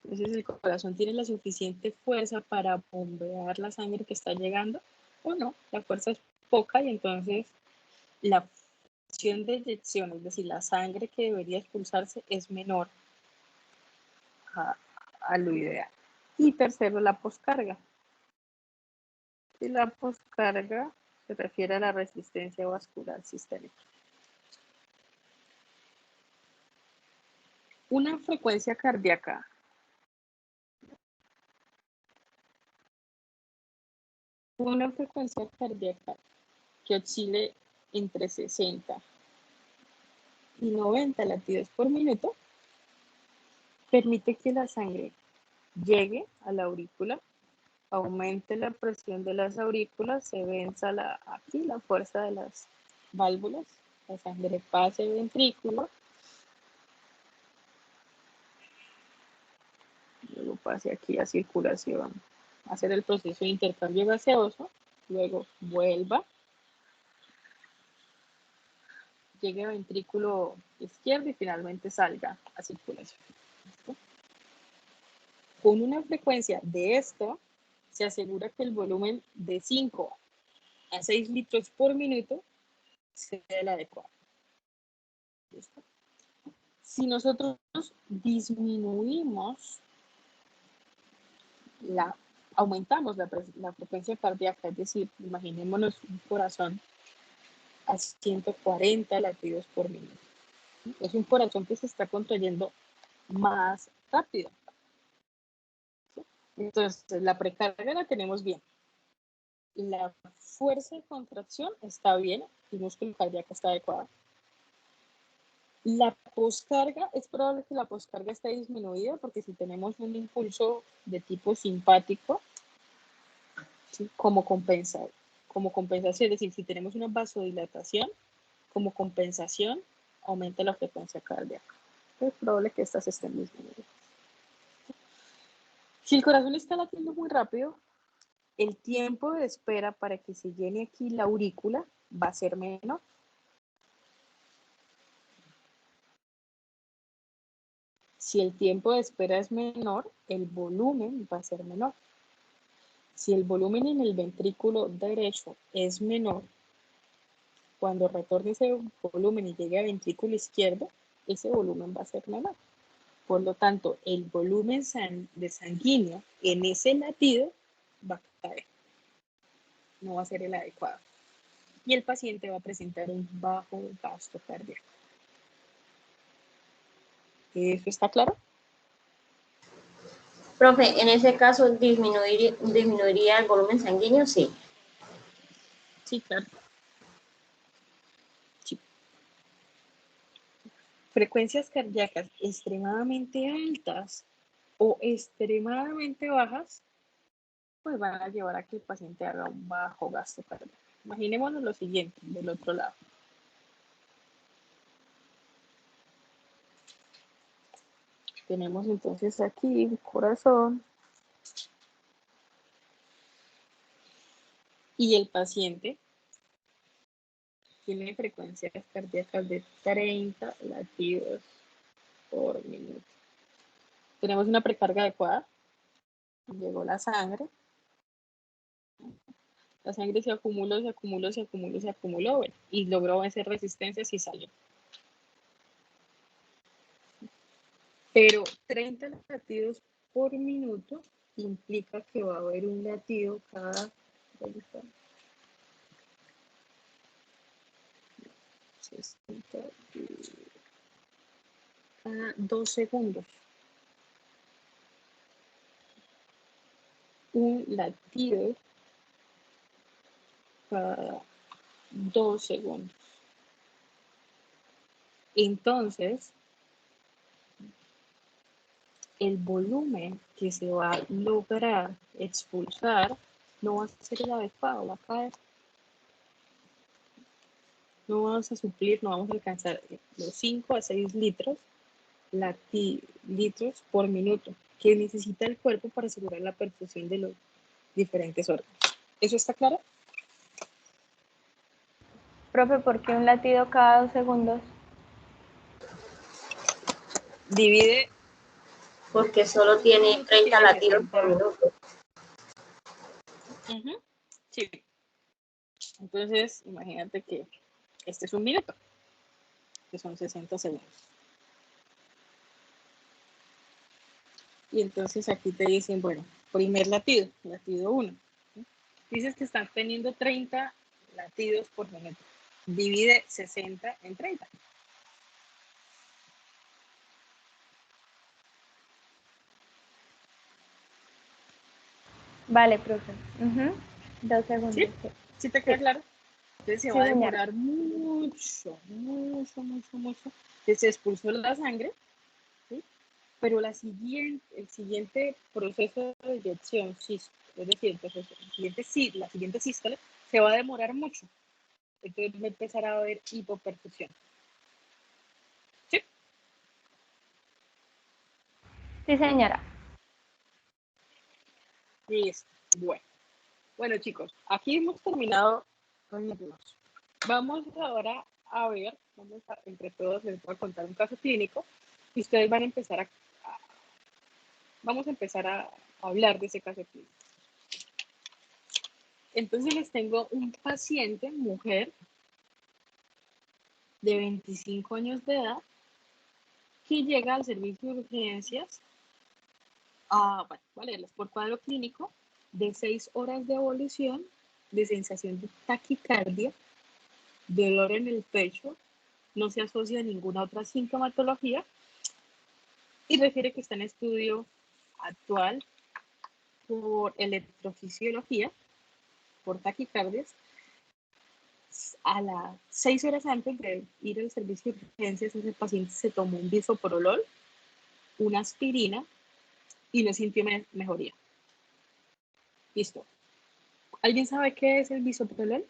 Entonces, ¿el corazón tiene la suficiente fuerza para bombear la sangre que está llegando o no? La fuerza es poca y entonces la función de eyección, es decir, la sangre que debería expulsarse es menor a lo ideal. Y tercero, la poscarga. Y la poscarga se refiere a la resistencia vascular sistémica. Una frecuencia cardíaca que oscile entre 60 y 90 latidos por minuto permite que la sangre llegue a la aurícula, aumente la presión de las aurículas, se venza aquí la fuerza de las válvulas, la sangre pase el ventrículo, luego pase aquí a circulación, hacer el proceso de intercambio gaseoso, luego vuelva, llegue al ventrículo izquierdo y finalmente salga a circulación. ¿Listo? Con una frecuencia de esto, se asegura que el volumen de 5 a 6 litros por minuto sea el adecuado. ¿Listo? Si nosotros disminuimos la aumentamos la frecuencia cardíaca, es decir, imaginémonos un corazón a 140 latidos por minuto. Es un corazón que se está contrayendo más rápido. ¿Sí? Entonces, la precarga la tenemos bien. La fuerza de contracción está bien, el músculo cardíaco está adecuado. La poscarga, es probable que la poscarga esté disminuida porque si tenemos un impulso de tipo simpático, ¿sí? como compensación, es decir, si tenemos una vasodilatación, como compensación, aumenta la frecuencia cardíaca. Es probable que estas estén disminuidas. Si el corazón está latiendo muy rápido, el tiempo de espera para que se llene aquí la aurícula va a ser menor. Si el tiempo de espera es menor, el volumen va a ser menor. Si el volumen en el ventrículo derecho es menor, cuando retorne ese volumen y llegue al ventrículo izquierdo, ese volumen va a ser menor. Por lo tanto, el volumen de sanguíneo en ese latido va a caer. No va a ser el adecuado. Y el paciente va a presentar un bajo gasto cardíaco. ¿Eso está claro? Profe, en ese caso, ¿disminuiría el volumen sanguíneo? Sí. Sí, claro. Sí. Frecuencias cardíacas extremadamente altas o extremadamente bajas, pues van a llevar a que el paciente haga un bajo gasto cardíaco. Imaginémonos lo siguiente, del otro lado. Tenemos entonces aquí el corazón y el paciente tiene frecuencias cardíacas de 30 latidos por minuto. Tenemos una precarga adecuada. Llegó la sangre. La sangre se acumuló, bueno, y logró vencer resistencias y salió. Pero 30 latidos por minuto implica que va a haber un latido cada 2 segundos. Un latido cada 2 segundos. Entonces, el volumen que se va a lograr expulsar no va a ser el adecuado, va a caer. No vamos a suplir, no vamos a alcanzar los 5 a 6 litros por minuto que necesita el cuerpo para asegurar la perfusión de los diferentes órganos. ¿Eso está claro? Profe, ¿por qué un latido cada 2 segundos? Divide. Porque solo tiene 30 latidos por minuto. Sí. Entonces, imagínate que este es un minuto, que son 60 segundos. Y entonces aquí te dicen, bueno, primer latido 1. Dices que están teniendo 30 latidos por minuto. Divide 60 en 30. Vale, profe. 2 segundos. ¿Sí? ¿Sí te queda claro? Entonces se va a señora. demorar mucho. Que se expulsó la sangre, ¿sí? Pero el siguiente proceso de eyección, es decir, la siguiente sístole, se va a demorar mucho. Entonces va a empezar a haber hipoperfusión. ¿Sí? Sí, señora. Listo. Bueno, chicos, aquí hemos terminado con los dos. Vamos ahora a ver, entre todos les voy a contar un caso clínico y ustedes van a empezar vamos a empezar a hablar de ese caso clínico. Entonces les tengo un paciente, mujer, de 25 años de edad, que llega al servicio de urgencias, voy a leerles por cuadro clínico, de 6 horas de evolución, de sensación de taquicardia, dolor en el pecho, no se asocia a ninguna otra sintomatología y refiere que está en estudio actual por electrofisiología, por taquicardias. A las 6 horas antes de ir al servicio de urgencias, ese paciente se tomó un bisoprolol, una aspirina y no sintió mejoría. Listo. ¿Alguien sabe qué es el bisoprolol?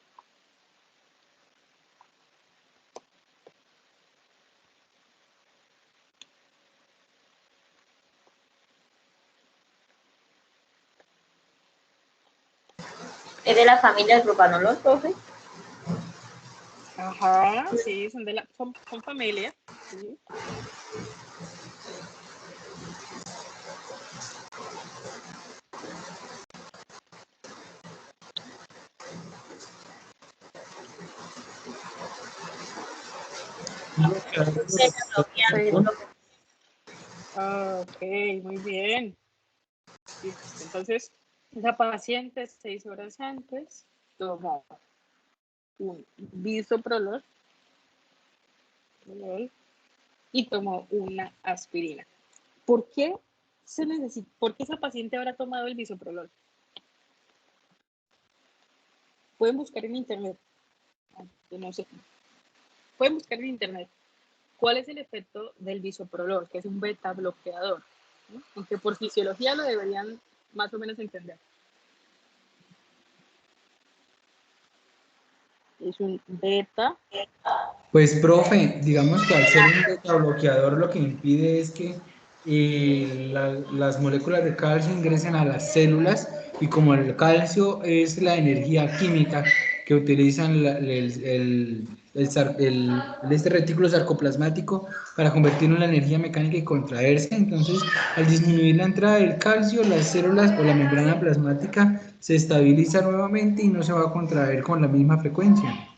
¿Es de la familia del propanolol, profe? Ajá, sí, son familia. Sí. Pero, ok, muy bien. Listo. Entonces, la paciente 6 horas antes tomó un bisoprolol y tomó una aspirina. ¿Por qué por qué esa paciente habrá tomado el bisoprolol? Pueden buscar en internet. No sé. Pueden buscar en internet cuál es el efecto del bisoprolol, que es un beta bloqueador, ¿no? Aunque por fisiología lo deberían más o menos entender. Es un beta. Pues, profe, digamos que al ser un beta bloqueador lo que impide es que las moléculas de calcio ingresen a las células y como el calcio es la energía química que utilizan este retículo sarcoplasmático para convertirlo en la energía mecánica y contraerse, entonces al disminuir la entrada del calcio, las células o la membrana plasmática se estabiliza nuevamente y no se va a contraer con la misma frecuencia.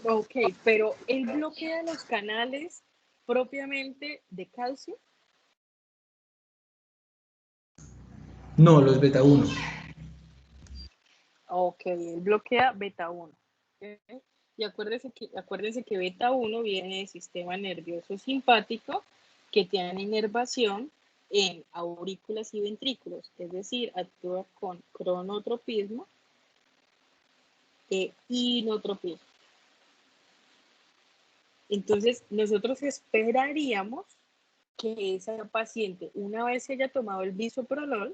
Ok, pero él bloquea los canales propiamente de calcio. No, los beta 1. Ok, él bloquea beta 1. ¿Okay? Y acuérdense que beta 1 viene del sistema nervioso simpático que tiene inervación en aurículas y ventrículos, es decir, actúa con cronotropismo e inotropismo. Entonces, nosotros esperaríamos que esa paciente, una vez se haya tomado el bisoprolol,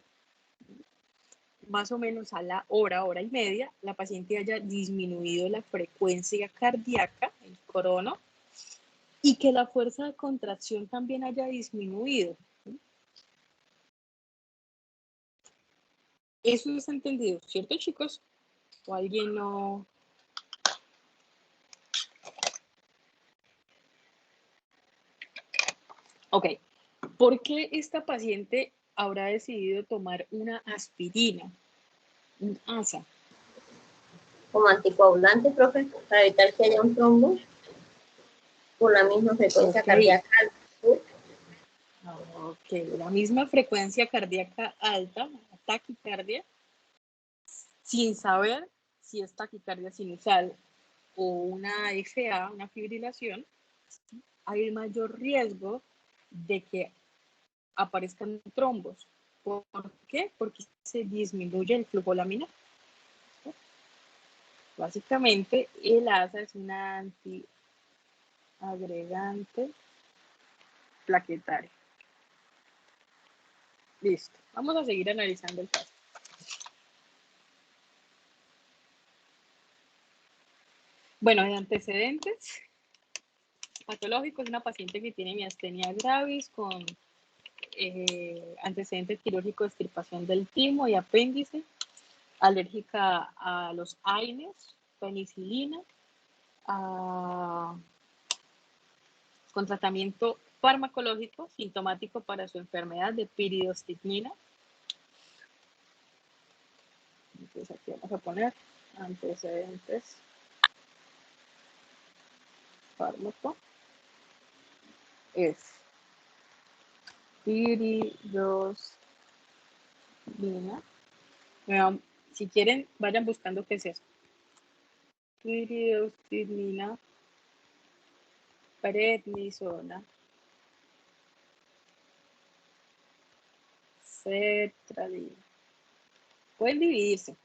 más o menos a la hora y media, la paciente haya disminuido la frecuencia cardíaca, el crono, y que la fuerza de contracción también haya disminuido. Eso es entendido, ¿cierto, chicos? ¿O alguien no? Ok. ¿Por qué esta paciente habrá decidido tomar una aspirina, un ASA? Como anticoagulante, profe, para evitar que haya un trombo por la misma frecuencia cardíaca. Ok, la misma frecuencia cardíaca alta, taquicardia, sin saber si es taquicardia sinusal o una FA, una fibrilación, hay mayor riesgo de que aparezcan trombos. ¿Por qué? Porque se disminuye el flujo laminar. Básicamente, el ASA es un antiagregante plaquetario. Listo. Vamos a seguir analizando el caso. Bueno, de antecedentes patológicos, una paciente que tiene miastenia gravis con antecedente quirúrgico de extirpación del timo y apéndice, alérgica a los AINES, penicilina, con tratamiento farmacológico sintomático para su enfermedad de piridostigmina. Entonces aquí vamos a poner antecedentes fármaco. Es piridostigmina. Si quieren, vayan buscando qué es eso. Tiridoximina, prednisona, sertralina. Pueden dividirse.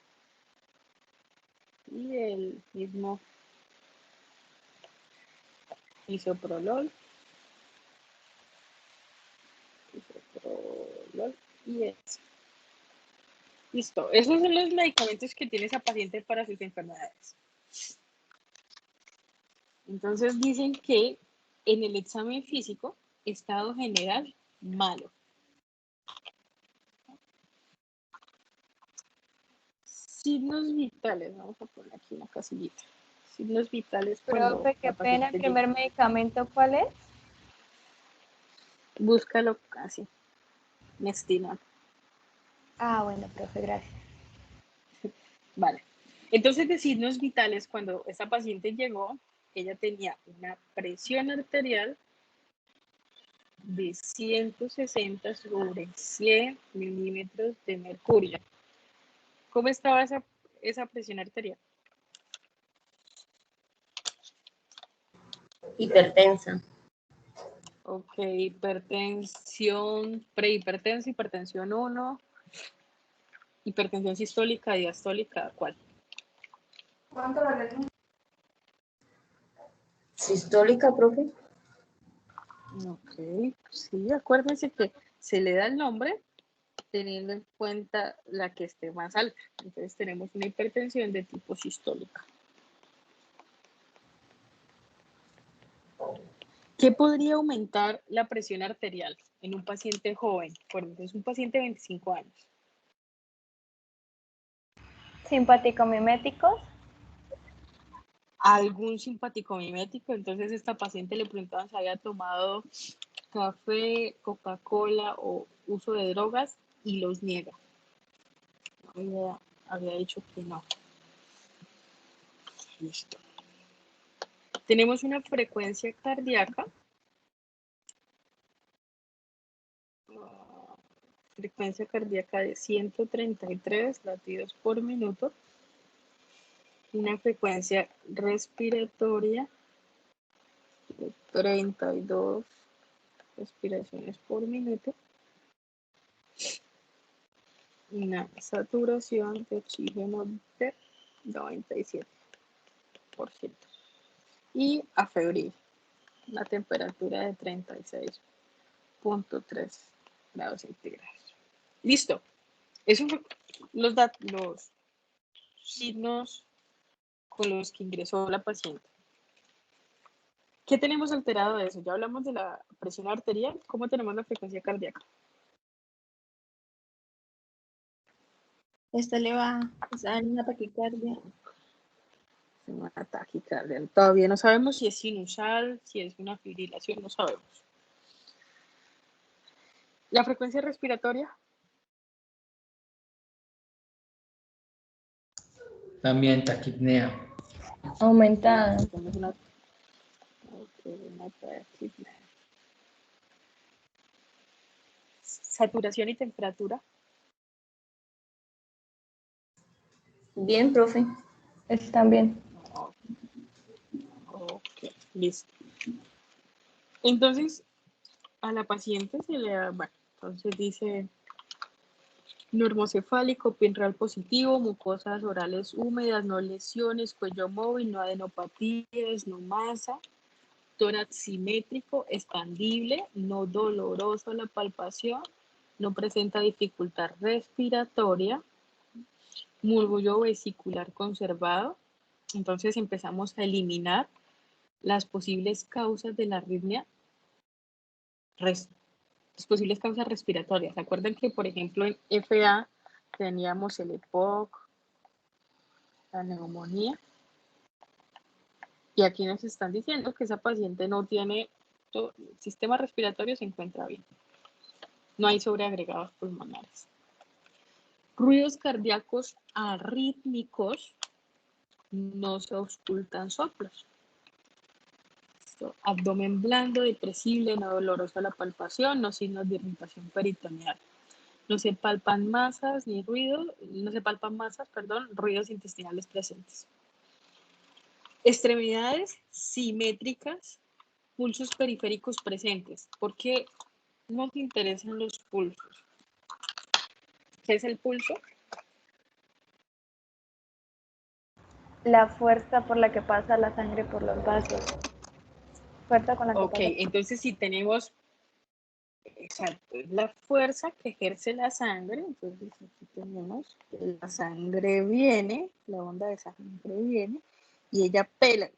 Y el mismo isoprolol y eso. Listo. Esos son los medicamentos que tiene esa paciente para sus enfermedades. Entonces dicen que en el examen físico, estado general, malo. Signos vitales, vamos a poner aquí una casillita. Signos vitales cuando Profe, qué la pena, paciente ¿el primer medicamento cuál es? búscalo casi. Nestina. Ah, bueno, profe, gracias. Vale. Entonces, de signos vitales, cuando esta paciente llegó, ella tenía una presión arterial de 160 sobre 100 milímetros de mercurio. ¿Cómo estaba esa presión arterial? Hipertensa. Ok, hipertensión, prehipertensa, hipertensión 1, hipertensión sistólica, diastólica, ¿cuál? ¿Cuánto vale? Sistólica, profe. Ok, sí, acuérdense que se le da el nombre teniendo en cuenta la que esté más alta. Entonces tenemos una hipertensión de tipo sistólica. ¿Qué podría aumentar la presión arterial en un paciente joven? Por ejemplo, es un paciente de 25 años. Simpático-miméticos. Algún simpático mimético. Entonces esta paciente le preguntaban si había tomado café, Coca-Cola o uso de drogas y los niega. Había dicho que no. Listo. Tenemos una frecuencia cardíaca. Frecuencia cardíaca de 133 latidos por minuto. Una frecuencia respiratoria de 32 respiraciones por minuto. Una saturación de oxígeno de 97%. Y afebril, una temperatura de 36.3 grados centígrados. Listo. Esos son los signos con los que ingresó la paciente. ¿Qué tenemos alterado de eso? Ya hablamos de la presión arterial. ¿Cómo tenemos la frecuencia cardíaca? Esta le va a dar una taquicardia. Una taquicardia. Todavía no sabemos si es sinusal, si es una fibrilación, no sabemos. La frecuencia respiratoria. También taquipnea. Aumentada. Una taquipnea. Saturación y temperatura. Bien, profe. Están bien. Ok, listo. Entonces, a la paciente se le da, bueno, entonces dice normocefálico, pinreal positivo, mucosas orales húmedas, no lesiones, cuello móvil, no adenopatías, no masa, tórax simétrico, expandible, no doloroso a la palpación, no presenta dificultad respiratoria, murmullo vesicular conservado. Entonces empezamos a eliminar las posibles causas de la arritmia, las posibles causas respiratorias. ¿Se acuerdan que, por ejemplo, en FA teníamos el EPOC, la neumonía? Y aquí nos están diciendo que esa paciente no tiene, todo, el sistema respiratorio se encuentra bien. No hay sobreagregados pulmonares. Ruidos cardíacos arrítmicos, no se auscultan soplos. Abdomen blando, depresible, no doloroso a la palpación, no signos de irritación peritoneal. No se palpan masas ni ruido, no se palpan masas, perdón, ruidos intestinales presentes. Extremidades simétricas, pulsos periféricos presentes. ¿Por qué nos interesan los pulsos? ¿Qué es el pulso? La fuerza por la que pasa la sangre por los vasos. Fuerza con la que Ok, pasa. entonces si tenemos, exacto, la fuerza que ejerce la sangre, entonces aquí tenemos que la sangre viene, la onda de sangre viene, y ella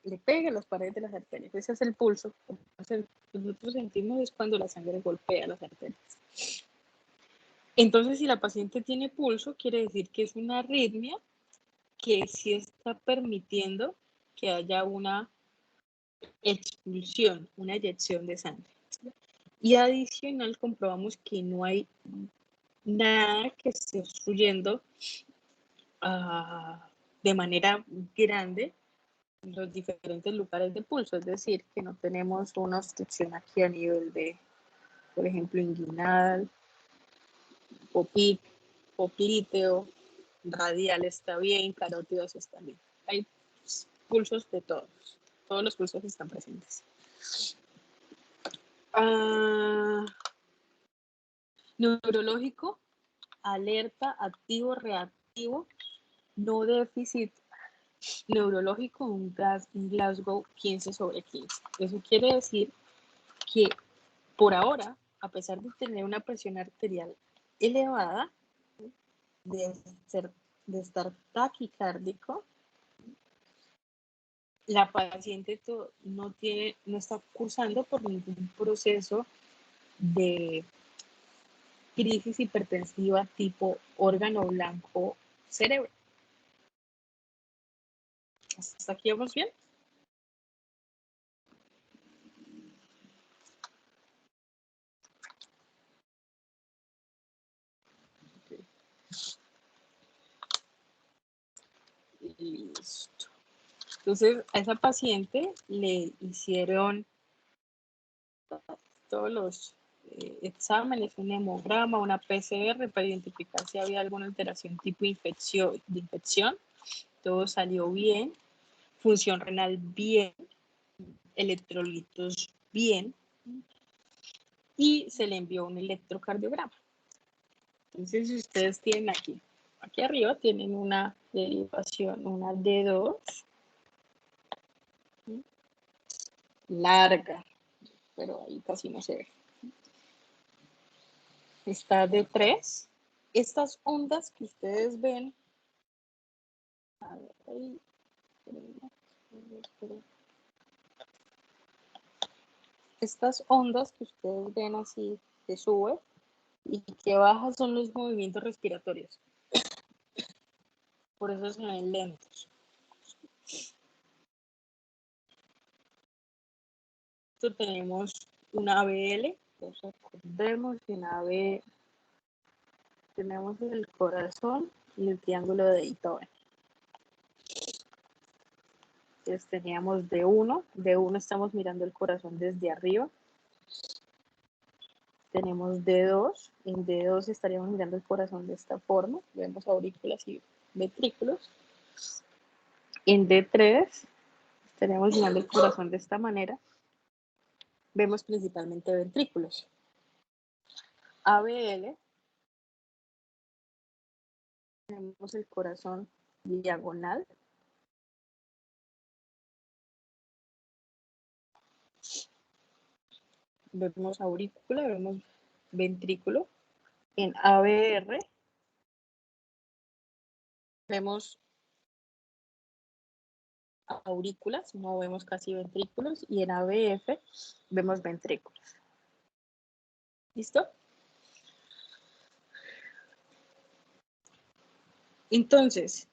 le pega a las paredes de las arterias. Ese es el pulso. Entonces, nosotros sentimos es cuando la sangre golpea las arterias. Entonces, si la paciente tiene pulso, quiere decir que es una arritmia que sí está permitiendo que haya una expulsión, una eyección de sangre. Y adicional comprobamos que no hay nada que esté obstruyendo de manera grande los diferentes lugares de pulso, es decir, que no tenemos una obstrucción aquí a nivel de, por ejemplo, inguinal, popliteo, radial está bien, carótidos está bien. Hay pulsos de todos los pulsos están presentes. Neurológico, alerta, activo, reactivo, no déficit neurológico, un Glasgow 15/15. Eso quiere decir que por ahora, a pesar de tener una presión arterial elevada, de estar taquicárdico, la paciente no está cursando por ningún proceso de crisis hipertensiva tipo órgano blanco cerebro. ¿Hasta aquí vamos bien? Okay. Listo. Entonces, a esa paciente le hicieron todos los exámenes, un hemograma, una PCR para identificar si había alguna alteración tipo de infección. Todo salió bien. Función renal bien. Electrolitos bien. Y se le envió un electrocardiograma. Entonces, si ustedes tienen aquí arriba, tienen una derivación, una D2 larga, pero ahí casi no se ve. Está D3. Estas ondas que ustedes ven, a ver, ahí, estas ondas que ustedes ven así que sube y que baja son los movimientos respiratorios. Por eso se ven lentos. Esto tenemos una ABL, entonces recordemos que en AB tenemos el corazón y el triángulo de Beethoven. Entonces teníamos D1 estamos mirando el corazón desde arriba. Tenemos D2, en D2 estaríamos mirando el corazón de esta forma, vemos aurículas y ventrículos. En D3 estaríamos mirando el corazón de esta manera, vemos principalmente ventrículos. ABL, tenemos el corazón diagonal. Vemos aurícula, vemos ventrículo. En ABR vemos aurículas, no vemos casi ventrículos, y en ABF vemos ventrículos. ¿Listo? Entonces,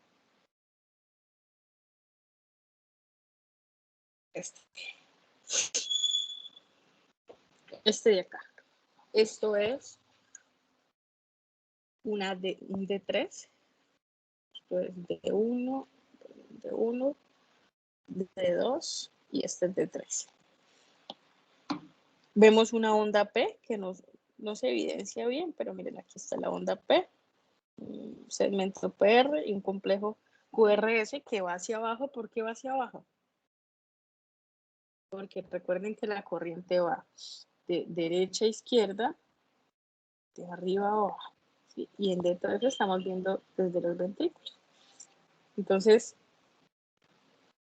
este de acá. Esto es un D3. Esto es D1, D1, D2 y este es D3. Vemos una onda P que nos no se evidencia bien, pero miren, aquí está la onda P, un segmento PR y un complejo QRS que va hacia abajo. ¿Por qué va hacia abajo? Porque recuerden que la corriente va de derecha a izquierda, de arriba a abajo, ¿sí? Y en D3 estamos viendo desde los ventrículos. Entonces,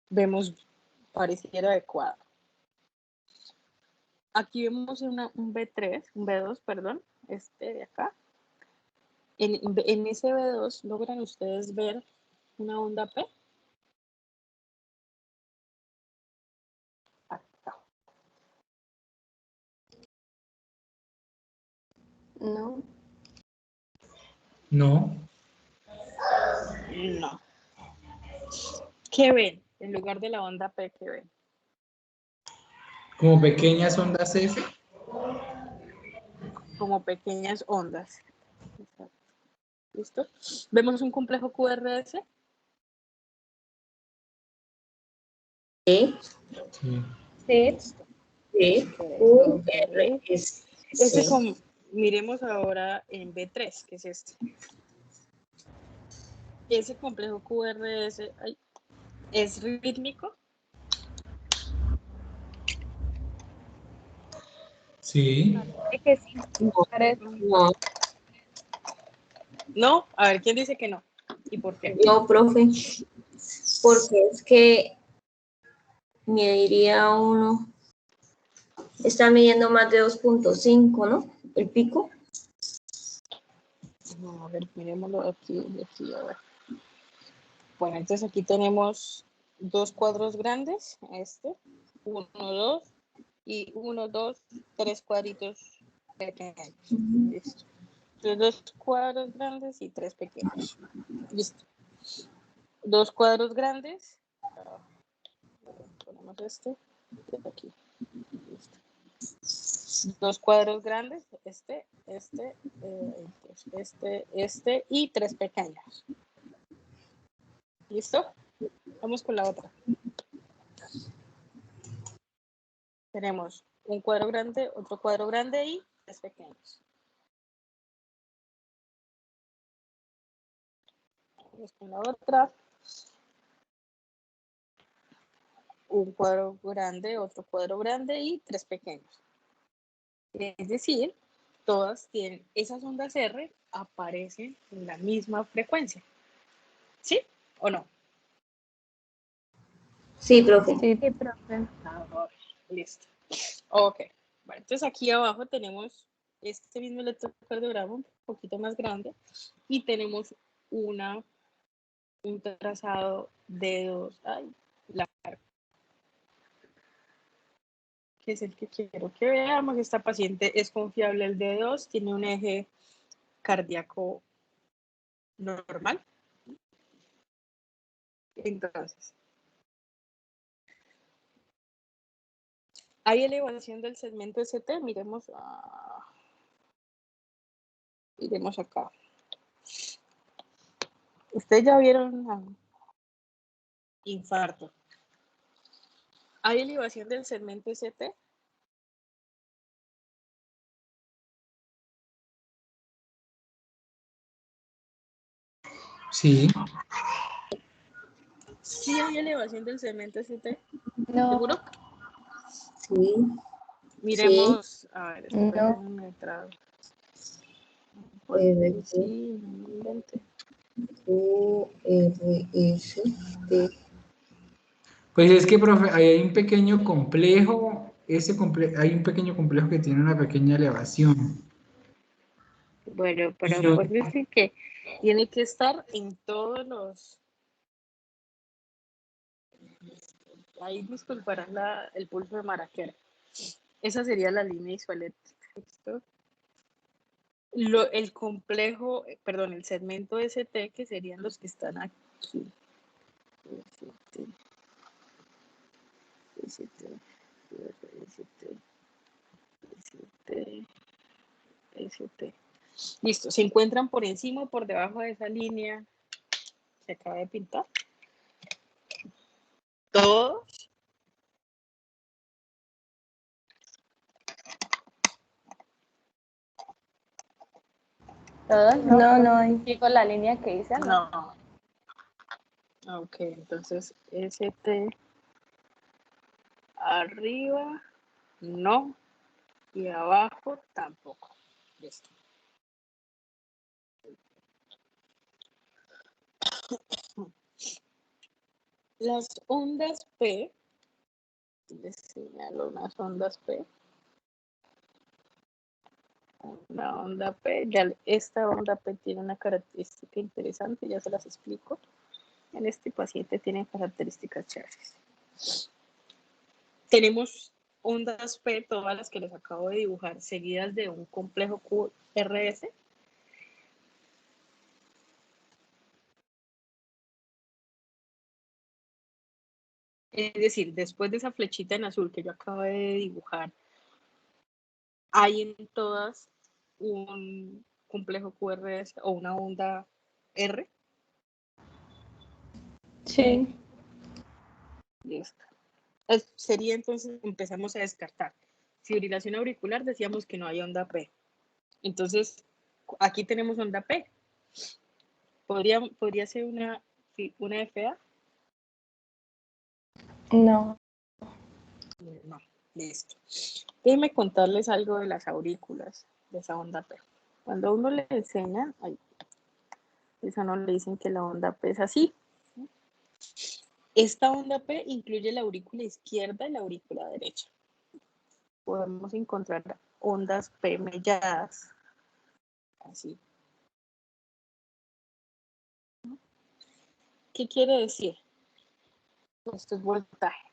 vemos, pareciera adecuado. Aquí vemos un B3, un B2, perdón, este de acá. En ese B2, ¿logran ustedes ver una onda P? Acá. No. No. No. ¿Qué ven? En lugar de la onda P, ¿qué ven? Como pequeñas ondas F. Como pequeñas ondas. ¿Listo? Vemos un complejo QRS. Sí, Sí. sí, sí. Ok. S. Ese Sí. miremos ahora en B3, que es este. Ese complejo QRS es rítmico. Sí. Es que sí, No, parece. no, No, a ver, ¿quién dice que no? ¿Y por qué? yo, profe, porque es que me diría uno, está midiendo más de 2.5, ¿no? El pico. No, a ver, miremoslo aquí, a ver. Bueno, entonces aquí tenemos dos cuadros grandes, este, 1, 2, y 1, 2, 3 cuadritos pequeños. Listo. Entonces, 2 cuadros grandes y 3 pequeños. Listo. 2 cuadros grandes. Ponemos este de aquí. Listo. 2 cuadros grandes, este y 3 pequeños. ¿Listo? Vamos con la otra. Tenemos un cuadro grande, otro cuadro grande y 3 pequeños. Vamos con la otra. Un cuadro grande, otro cuadro grande y 3 pequeños. Es decir, todas tienen, esas ondas R aparecen en la misma frecuencia. ¿Sí o no? Sí, profe. Sí, profe. Listo. Ok. Bueno, entonces aquí abajo tenemos este mismo electrocardiograma un poquito más grande y tenemos un trazado de dos, largo, que es el que quiero que veamos. Esta paciente es confiable el D2, tiene un eje cardíaco normal. Entonces, hay elevación del segmento ST, miremos acá. Ustedes ya vieron infarto. ¿Hay elevación del segmento ST? Sí. ¿Sí hay elevación del segmento ST? No, ¿Seguro? Sí, sí. Miremos, a ver, no. déjenme traer. RT, Sí, no invente. QRS, T. Pues es que, profe, ahí hay un pequeño complejo, hay un pequeño complejo que tiene una pequeña elevación. Bueno, Y pero no- acuérdense que tiene que estar en todos los. Ahí disculparán el pulso de Maraquera. Esa sería la línea isoeléctrica. ¿Listo? El complejo, perdón, el segmento ST, que serían los que están aquí. ST. Listo, se encuentran por encima o por debajo de esa línea que acaba de pintar. Todos. ¿Todos? No hay. Sigo la línea que hice, ¿no? No. Ok, entonces ST arriba, no. Y abajo tampoco. Listo. Las ondas P, les señalo unas ondas P. Una onda P, ya esta onda P tiene una característica interesante, ya se las explico. En este paciente tienen características chéveres. Tenemos ondas P, todas las que les acabo de dibujar, seguidas de un complejo QRS. Es decir, después de esa flechita en azul que yo acabo de dibujar, hay en todas un complejo QRS o una onda R. Sí. Listo. Sería entonces, empezamos a descartar. Fibrilación auricular, decíamos que no hay onda P. Entonces, aquí tenemos onda P. ¿Podría ser una FA? No. No, listo. Déjenme contarles algo de las aurículas de esa onda P. Cuando a uno le enseña, eso no le dicen que la onda P es así. Esta onda P incluye la aurícula izquierda y la aurícula derecha. Podemos encontrar ondas P melladas, así. ¿Qué quiere decir? Esto es voltaje.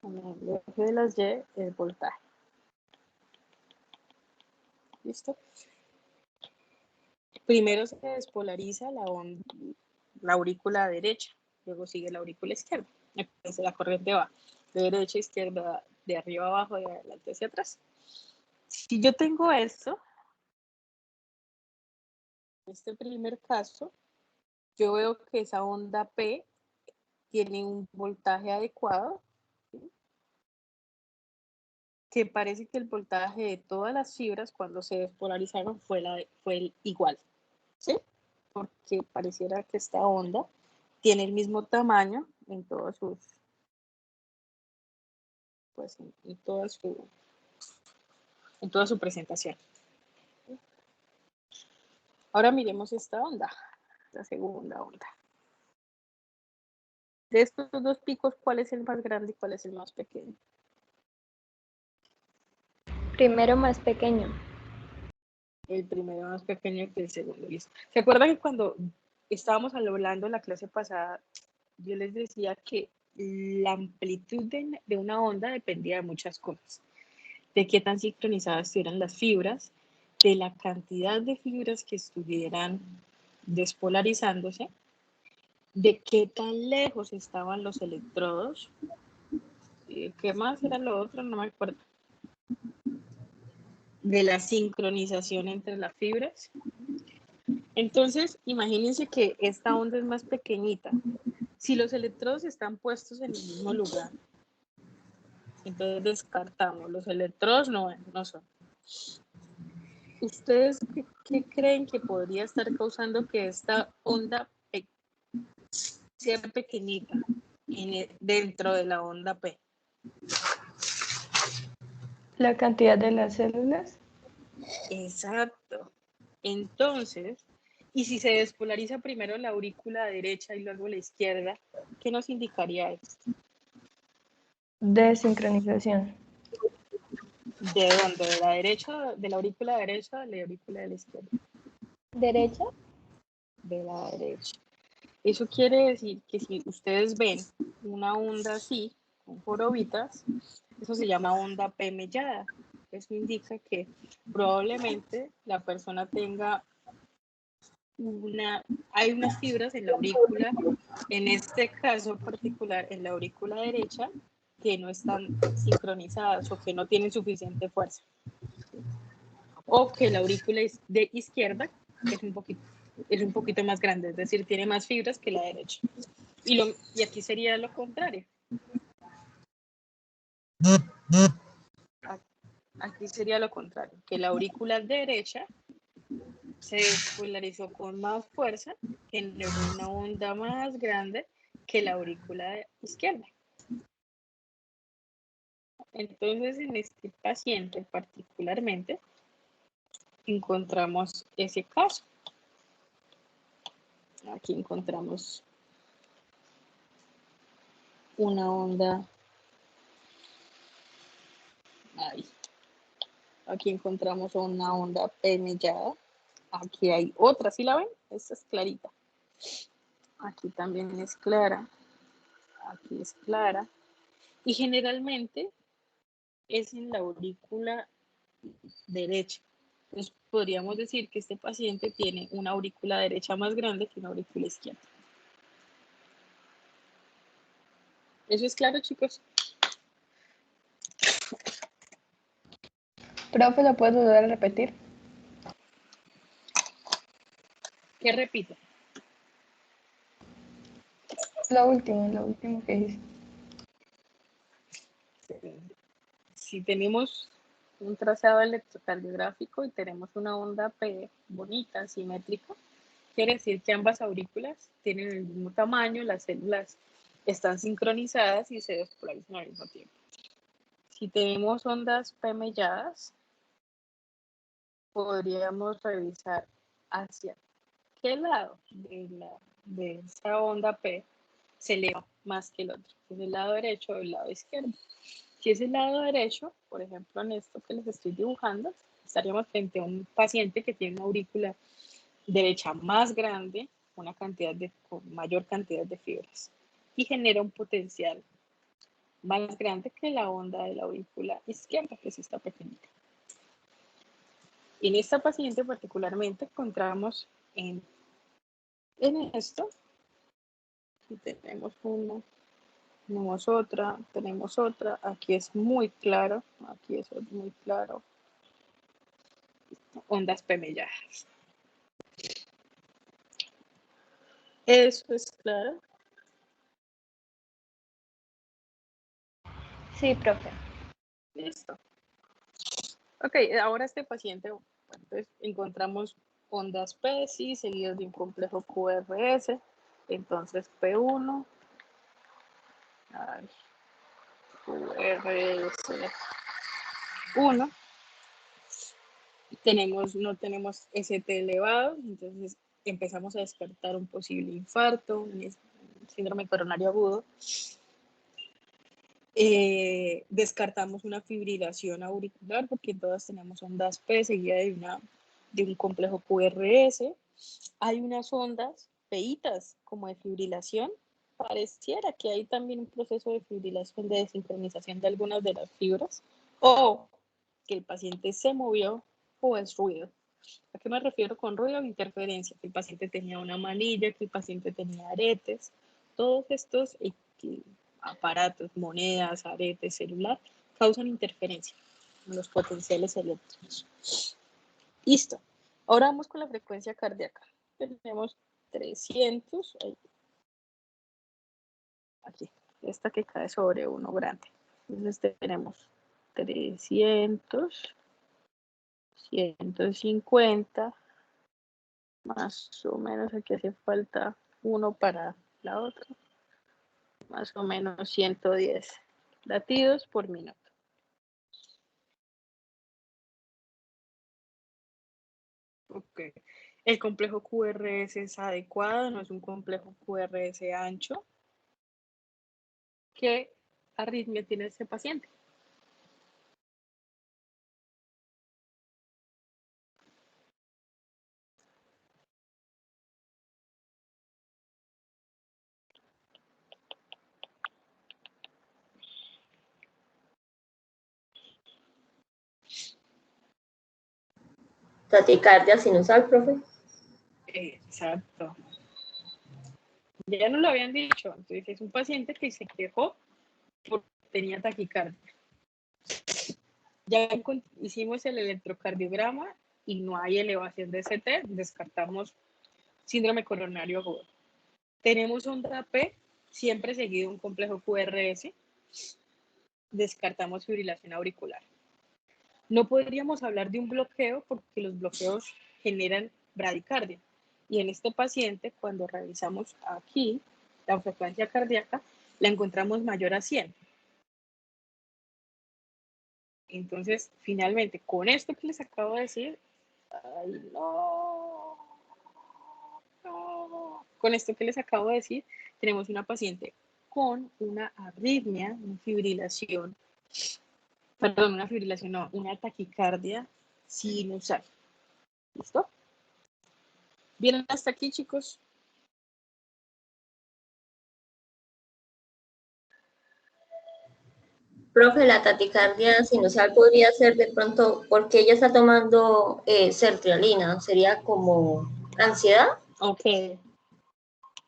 El eje de las Y es voltaje. ¿Listo? Primero se despolariza la aurícula derecha, luego sigue la aurícula izquierda. Entonces la corriente va de derecha a izquierda, de arriba a abajo, de adelante hacia atrás. Si yo tengo esto, en este primer caso, yo veo que esa onda P tiene un voltaje adecuado, ¿sí? Que parece que el voltaje de todas las fibras cuando se despolarizaron fue el igual, ¿sí? Porque pareciera que esta onda tiene el mismo tamaño en todos sus, pues en toda su presentación. Ahora miremos esta onda, la segunda onda. De estos dos picos, ¿cuál es el más grande y cuál es el más pequeño? Primero más pequeño. El primero más pequeño que el segundo. ¿Listo? ¿Se acuerdan que cuando estábamos hablando en la clase pasada, yo les decía que la amplitud de una onda dependía de muchas cosas? De qué tan sincronizadas estuvieran las fibras, de la cantidad de fibras que estuvieran despolarizándose, de qué tan lejos estaban los electrodos, ¿qué más era lo otro? No me acuerdo. De la sincronización entre las fibras. Entonces, imagínense que esta onda es más pequeñita. Si los electrodos están puestos en el mismo lugar, entonces descartamos. Los electrodos no son. ¿Ustedes qué creen que podría estar causando que esta onda sea pequeñita dentro de la onda P? La cantidad de las células. Exacto. Entonces, y si se despolariza primero la aurícula derecha y luego la izquierda, ¿qué nos indicaría esto? Desincronización. ¿De dónde? ¿De la derecha, de la aurícula derecha o de la aurícula de la izquierda? ¿Derecha? De la derecha. Eso quiere decir que si ustedes ven una onda así, con jorobitas, eso se llama onda P mellada. Eso indica que probablemente la persona tenga hay unas fibras en la aurícula, en este caso particular en la aurícula derecha, que no están sincronizadas o que no tienen suficiente fuerza. O que la aurícula de izquierda es un poquito más grande, es decir, tiene más fibras que la derecha. Y aquí sería lo contrario. Aquí sería lo contrario, que la aurícula derecha se despolarizó con más fuerza, generó una onda más grande que la aurícula izquierda. Entonces, en este paciente particularmente, encontramos ese caso. Aquí encontramos una onda. Ahí. Aquí encontramos una onda pemellada. Aquí hay otra, ¿sí la ven? Esta es clarita. Aquí también es clara. Aquí es clara. Y generalmente es en la aurícula derecha. Entonces podríamos decir que este paciente tiene una aurícula derecha más grande que una aurícula izquierda. ¿Eso es claro, chicos? Profe, ¿lo puedes volver a repetir? ¿Qué repito? Lo último que dijiste. Si tenemos un trazado electrocardiográfico y tenemos una onda P bonita, simétrica, quiere decir que ambas aurículas tienen el mismo tamaño, las células están sincronizadas y se despolarizan al mismo tiempo. Si tenemos ondas P melladas, podríamos revisar hacia qué lado de esa onda P se eleva más que el otro, si es el lado derecho o el lado izquierdo. Si es el lado derecho, por ejemplo, en esto que les estoy dibujando, estaríamos frente a un paciente que tiene una aurícula derecha más grande, con mayor cantidad de fibras, y genera un potencial más grande que la onda de la aurícula izquierda, que es esta pequeñita. En esta paciente particularmente encontramos en esto, y tenemos una, tenemos otra, aquí es muy claro, aquí es muy claro, ondas pemelladas. Eso es claro. Sí, profe. Listo. Ok, ahora este paciente, bueno, entonces encontramos ondas PSI seguidas de un complejo QRS. Entonces P1, QRS 1. No tenemos ST elevado, entonces empezamos a descartar un posible infarto, un síndrome coronario agudo. Descartamos una fibrilación auricular porque todas tenemos ondas P seguida de un complejo QRS. Hay unas ondas PItas como de fibrilación. Pareciera que hay también un proceso de fibrilación, de desincronización de algunas de las fibras, o que el paciente se movió, o es ruido. ¿A qué me refiero con ruido? Interferencia, que el paciente tenía una manilla, que el paciente tenía aretes. Todos estos aparatos, monedas, aretes, celular, causan interferencia en los potenciales eléctricos. Listo. Ahora vamos con la frecuencia cardíaca. Tenemos 300, aquí, esta que cae sobre uno grande. Entonces tenemos 300, 150, más o menos aquí hace falta uno para la otra, más o menos 110 latidos por minuto. Ok. El complejo QRS es adecuado, no es un complejo QRS ancho. ¿Qué arritmia tiene ese paciente? Taticardia sinusal, profe. Exacto. Ya nos lo habían dicho. Entonces es un paciente que se quejó porque tenía taquicardia. Ya hicimos el electrocardiograma y no hay elevación de CT, descartamos síndrome coronario agudo. Tenemos onda P, siempre seguido un complejo QRS, descartamos fibrilación auricular. No podríamos hablar de un bloqueo porque los bloqueos generan bradicardia. Y en este paciente, cuando revisamos aquí la frecuencia cardíaca, la encontramos mayor a 100. Entonces, finalmente, con esto que les acabo de decir, ay, no, con esto que les acabo de decir, tenemos una paciente con una arritmia, una fibrilación no, una taquicardia sinusal. ¿Listo? ¿Vienen hasta aquí, chicos? Profe, la taquicardia sinusal podría ser de pronto porque ella está tomando sertralina, sería como ansiedad. Ok.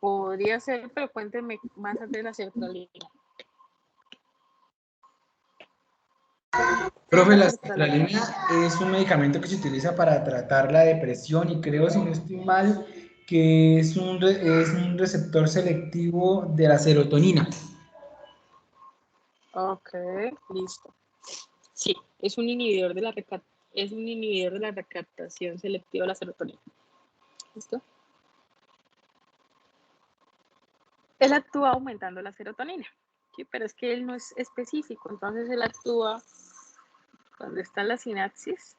Podría ser, pero cuéntenme más de la sertralina. Profe, la sertralina es un medicamento que se utiliza para tratar la depresión y creo, si no estoy mal, que es un receptor selectivo de la serotonina. Ok, listo. Sí, es un inhibidor de la recaptación selectiva de la serotonina. ¿Listo? Él actúa aumentando la serotonina, ¿sí? Pero es que él no es específico, entonces él actúa cuando está la sinapsis,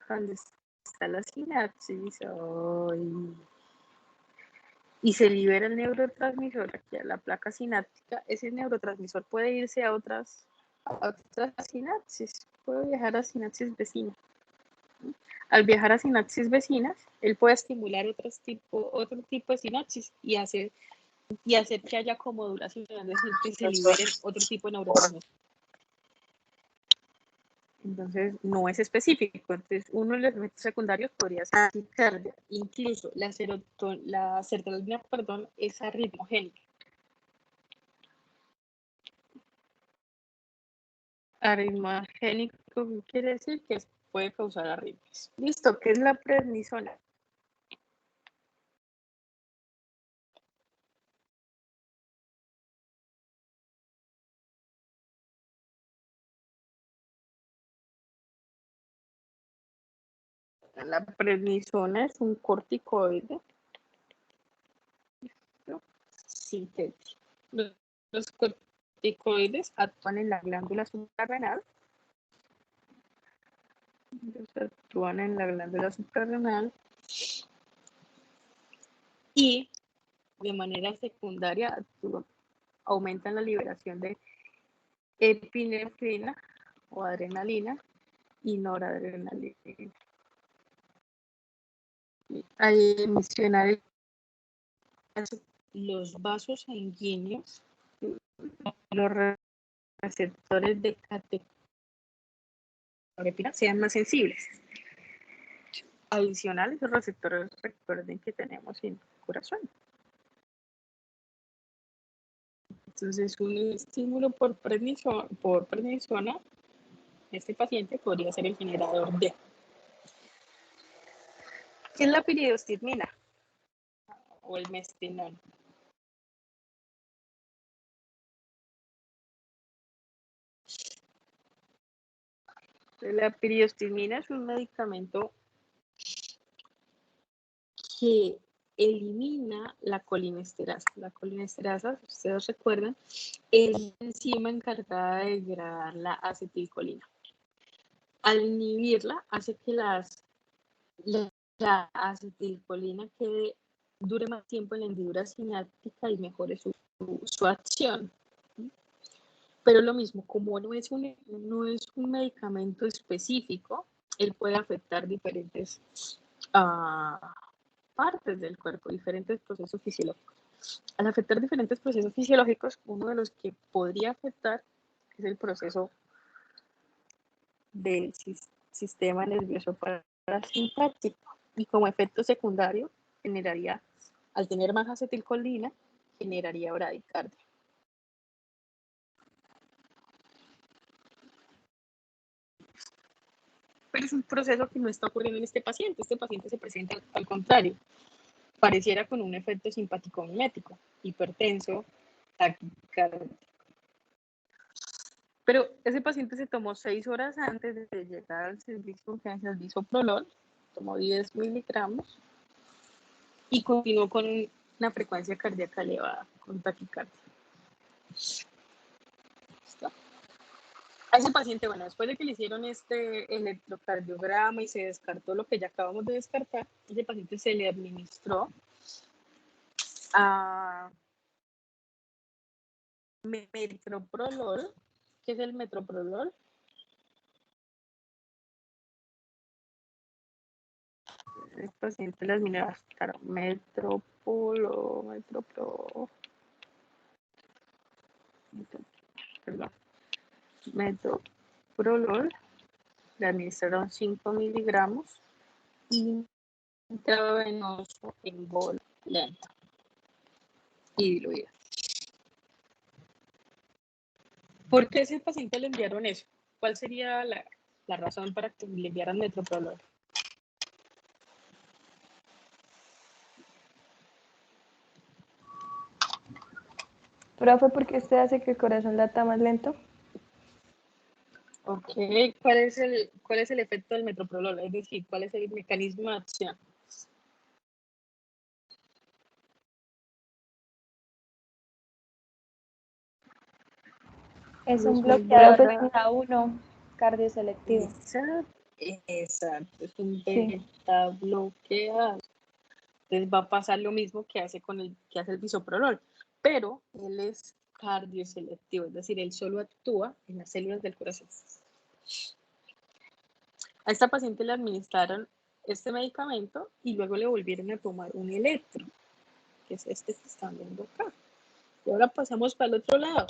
cuando está la sinapsis, y se libera el neurotransmisor aquí a la placa sináptica, ese neurotransmisor puede irse a otras sinapsis, puede viajar a sinapsis vecinas. Al viajar a sinapsis vecinas, él puede estimular otro tipo de sinapsis y hacer que haya comodulación, es decir, que se libere otro tipo de neurotransmisor. Entonces, no es específico. Entonces, uno de los efectos secundarios podría ser taquicardia. Incluso la sertralina, es arritmogénica. Arritmogénico quiere decir que puede causar arritmias. Listo, ¿qué es la prednisona? La prednisona es un corticoide sintético. Los corticoides actúan en la glándula suprarrenal. Y de manera secundaria aumentan la liberación de epinefrina o adrenalina y noradrenalina. Al mencionar los vasos sanguíneos, los receptores de catecorepina sean más sensibles. Adicionales, los receptores, recuerden que tenemos en el corazón. Entonces, un estímulo por prednisona, este paciente podría ser el generador de. ¿Qué es la piridostigmina? O el mestinol. La piridostigmina es un medicamento que elimina la colinesterasa. La colinesterasa, si ustedes recuerdan, es la enzima encargada de degradar la acetilcolina. Al inhibirla, hace que la acetilcolina dure más tiempo en la hendidura sináptica y mejore su acción. Pero lo mismo, como no es un medicamento específico, él puede afectar diferentes partes del cuerpo, diferentes procesos fisiológicos. Al afectar diferentes procesos fisiológicos, uno de los que podría afectar es el proceso del sistema nervioso parasimpático. Y como efecto secundario, al tener más acetilcolina, generaría bradicardia. Pero es un proceso que no está ocurriendo en este paciente. Este paciente se presenta al contrario. Pareciera con un efecto simpático mimético, hipertenso, taquicárdico. Pero ese paciente se tomó 6 horas antes de llegar al servicio de urgencias bisoprolol tomó 10 miligramos y continuó con una frecuencia cardíaca elevada, con taquicardia. ¿Listo? A ese paciente, bueno, después de que le hicieron este electrocardiograma y se descartó lo que ya acabamos de descartar, a ese paciente se le administró a metoprolol. ¿Qué es el metoprolol? El paciente le administraron metoprolol, le administraron 5 miligramos intravenoso en bol lento y diluido. ¿Por qué a ese paciente le enviaron eso? ¿Cuál sería la razón para que le enviaran metoprolol? Profe, ¿por qué usted hace que el corazón lata más lento? Ok, ¿cuál es el efecto del metoprolol? Es decir, ¿cuál es el mecanismo de acción? Es un bloqueador bloqueador de beta 1 cardioselectivo. Exacto, es un Sí. beta bloqueador. Entonces va a pasar lo mismo que hace el bisoprolol, pero él es cardioselectivo, es decir, él solo actúa en las células del corazón. A esta paciente le administraron este medicamento y luego le volvieron a tomar un electro, que es este que están viendo acá. Y ahora pasamos para el otro lado.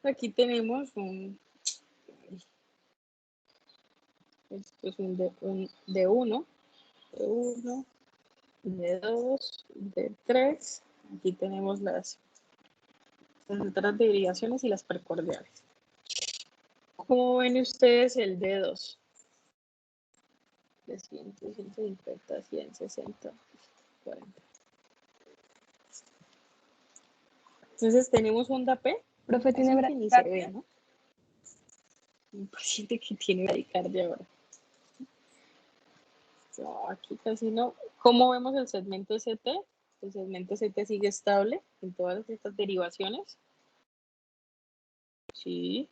Aquí tenemos esto es un D1, D1, D2, D3. Aquí tenemos las otras derivaciones y las precordiales. ¿Cómo ven ustedes el D2? 300, 150, 160, 40. Entonces tenemos onda P. Profe, ¿tiene Casi que ni se ve, bradicardia? ¿no? Un paciente que tiene bradicardia ahora. No, aquí casi no. ¿Cómo vemos el segmento ST? El segmento ST sigue estable en todas estas derivaciones. Sí.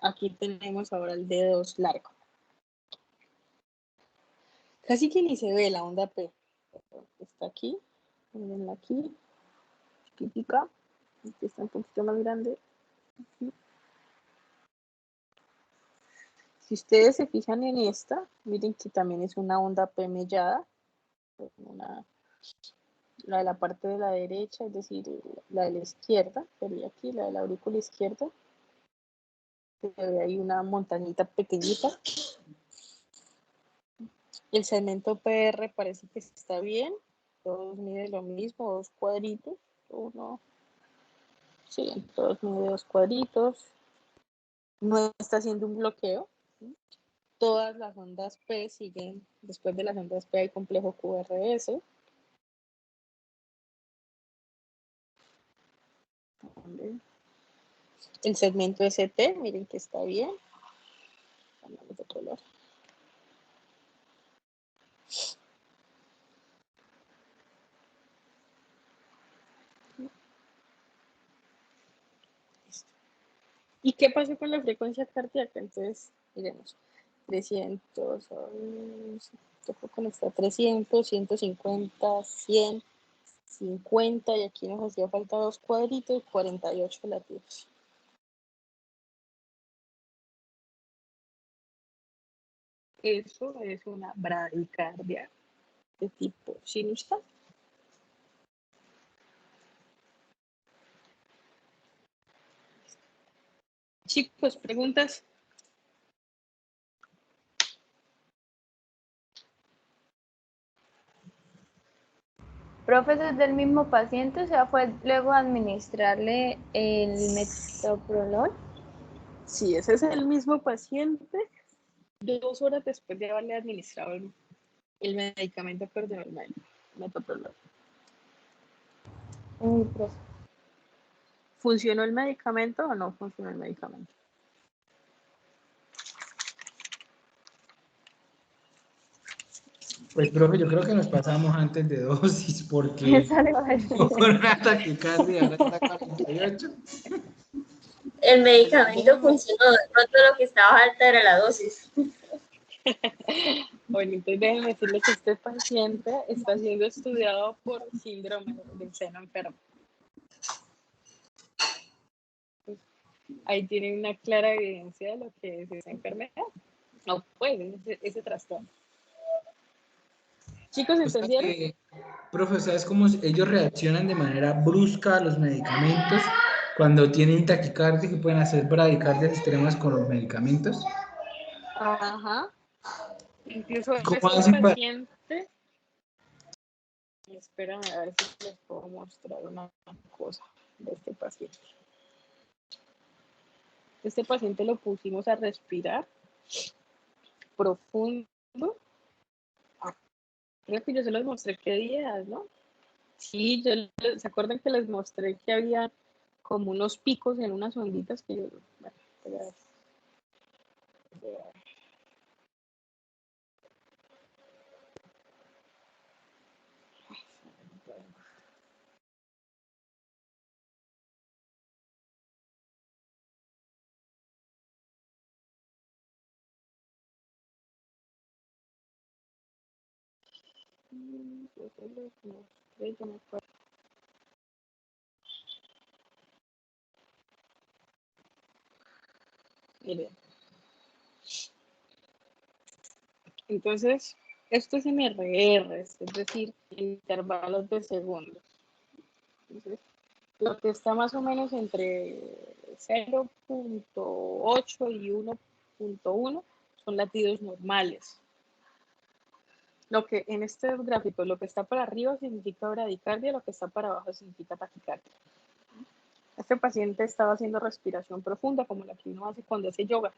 Aquí tenemos ahora el D2 largo. Casi que ni se ve la onda P. Está aquí. Mirenla aquí. Chiquitica. Aquí está un poquito más grande. Aquí. Si ustedes se fijan en esta, miren que también es una onda P mellada. La de la parte de la derecha, es decir, la de la izquierda, sería aquí, la de la aurícula izquierda. Se ve ahí una montañita pequeñita. El segmento PR parece que está bien. Todos miden lo mismo, 2 cuadritos. Uno. Sí, todos miden 2 cuadritos. No está haciendo un bloqueo. Todas las ondas P siguen, después de las ondas P hay complejo QRS. El segmento ST, miren que está bien. Cambiamos de color. ¿Y qué pasó con la frecuencia cardíaca? Entonces, miremos, 300, con esta 300, 150, 100, 50, y aquí nos hacía falta 2 cuadritos, 48 latidos. Eso es una bradicardia de tipo sinusal. Chicos, preguntas. Profe, ¿es del mismo paciente? O sea, ¿fue luego administrarle el metoprolol? Sí, ese es el mismo paciente, 2 horas después de haberle administrado el medicamento cardiovermal, metoprolol. Uy, profe. ¿Funcionó el medicamento o no funcionó el medicamento? Pues, profe, yo creo que nos pasamos antes de dosis porque Esa le va a decir. con una taquicardia ahora está 48. El medicamento funcionó, de pronto lo que estaba alta era la dosis. Bueno, entonces déjenme decirles que este paciente está siendo estudiado por síndrome del seno enfermo. Ahí tienen una clara evidencia de lo que es esa enfermedad, o pues ese trastorno. Chicos, O sea ¿entendieron? que, profe, ¿sabes cómo ellos reaccionan de manera brusca a los medicamentos cuando tienen taquicardia, que pueden hacer bradicardias extremas con los medicamentos? Ajá. Incluso ¿Cómo este hacen para...? paciente, espérame a ver si les puedo mostrar una cosa de este paciente. Este paciente lo pusimos a respirar profundo. Creo que yo se los mostré qué días, ¿no? Sí, ¿se acuerdan que les mostré que había como unos picos en unas onditas que yo... Bueno, yo se los mostré, yo me acuerdo. Miren. Entonces, esto es MRR, es decir, intervalos de segundos. Entonces, lo que está más o menos entre 0.8 y 1.1 son latidos normales. Lo que en este gráfico, lo que está para arriba significa bradicardia, lo que está para abajo significa taquicardia. Este paciente estaba haciendo respiración profunda, como la que uno hace cuando hace yoga.